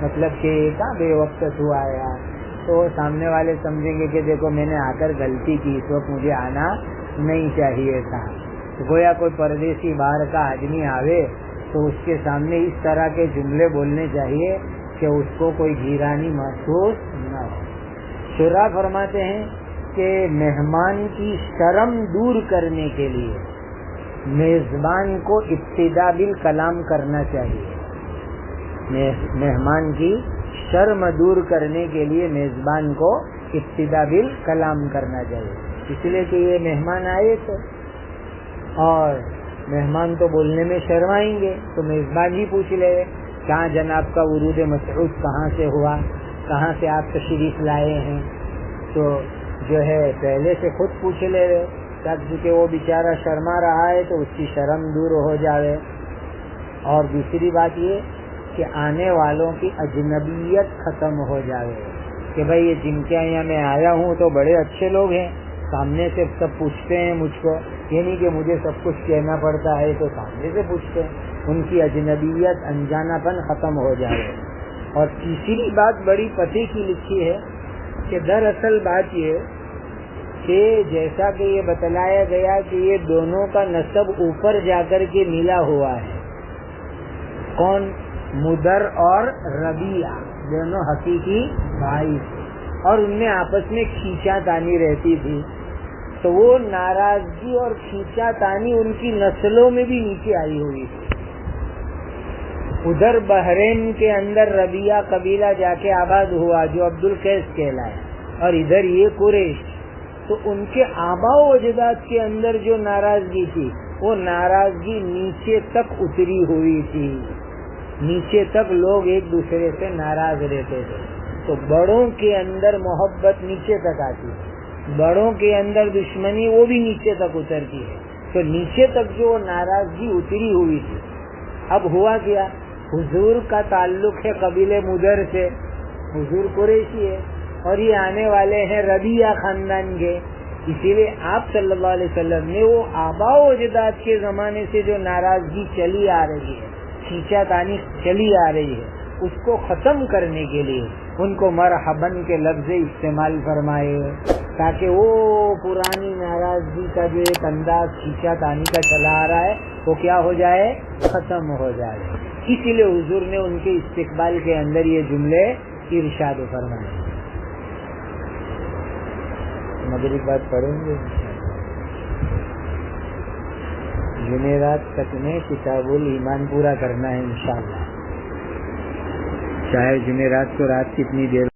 مطلب کہ کہاں بے وقت ہوا آیا، تو سامنے والے سمجھیں گے کہ دیکھو میں نے آ کر غلطی کی، اس وقت مجھے آنا نہیں چاہیے تھا۔ گویا کوئی پردیسی باہر کا آدمی آوے تو اس کے سامنے اس طرح کے جملے بولنے چاہیے کہ اس کو کوئی گیرانی محسوس نہ ہو۔ شرح فرماتے ہیں کہ مہمان کی شرم دور کرنے کے لیے میزبان کو ابتدا بالکلام کرنا چاہیے، مہمان کی شرم دور کرنے کے لیے میزبان کو ابتدا بالکلام کرنا چاہیے، اس لیے کہ یہ مہمان آئے تھے اور مہمان تو بولنے میں شرمائیں گے، تو میزبان ہی پوچھ لے کہاں جناب کا ورود مسعود کہاں سے ہوا، کہاں سے آپ تشریف لائے ہیں، تو جو ہے پہلے سے خود پوچھ لے تاکہ وہ بیچارہ شرما رہا ہے تو اس کی شرم دور ہو جائے۔ اور دوسری بات یہ کہ آنے والوں کی اجنبیت ختم ہو جائے کہ بھائی یہ جن کے یہاں میں آیا ہوں تو بڑے اچھے لوگ ہیں، سامنے سے سب پوچھتے ہیں مجھ کو، یہ نہیں کہ مجھے سب کچھ کہنا پڑتا ہے تو سامنے سے پوچھتے ہیں، ان کی اجنبیت انجانا پن ختم ہو جائے۔ اور تیسری بات بڑی پتے کی لکھی ہے کہ دراصل بات یہ کہ جیسا کہ یہ بتلایا گیا کہ یہ دونوں کا نسب اوپر جا کر کے ملا ہوا ہے. کون؟ مدر اور ربیعہ دونوں حقیقی بھائی تھے اور ان میں آپس میں کھینچا تانی رہتی تھی. تو وہ ناراضگی اور کھینچا تانی ان کی نسلوں میں بھی نیچے آئی ہوئی تھی. ادھر بحرین کے اندر ربیعہ قبیلہ جا کے آباد ہوا جو عبد القیس کہلایا، اور ادھر یہ قریش. تو ان کے آبا و اجداد کے اندر جو ناراضگی تھی وہ ناراضگی نیچے تک اتری ہوئی تھی. نیچے تک لوگ ایک دوسرے سے ناراض رہتے تھے. تو بڑوں کے اندر محبت نیچے تک آتی ہے، بڑوں کے اندر دشمنی وہ بھی نیچے تک اترتی ہے. تو نیچے تک جو ناراضگی اتری ہوئی تھی. اب ہوا کیا؟ حضور کا تعلق ہے قبیلے مدر سے، حضور قریشی ہے اور یہ آنے والے ہیں ربیعہ خاندان کے. اسی لیے آپ صلی اللہ علیہ وسلم نے وہ آبا و اجداد کے زمانے سے جو ناراضگی چلی آ رہی ہے، کھینچا تانی چلی آ رہی ہے، اس کو ختم کرنے کے لیے ان کو مرحباً کے لفظ استعمال فرمائے تاکہ وہ پرانی ناراضگی کا جو ایک انداز کھینچا تانی کا چلا آ رہا ہے وہ کیا ہو جائے؟ ختم ہو جائے. اسی لیے حضور نے ان کے استقبال کے اندر یہ جملے ارشاد فرمائے. مغرب بات پڑھیں گے جمعرات تک میں کتاب الایمان پورا کرنا ہے انشاءاللہ. چاہے جمعرات کو رات کتنی دیر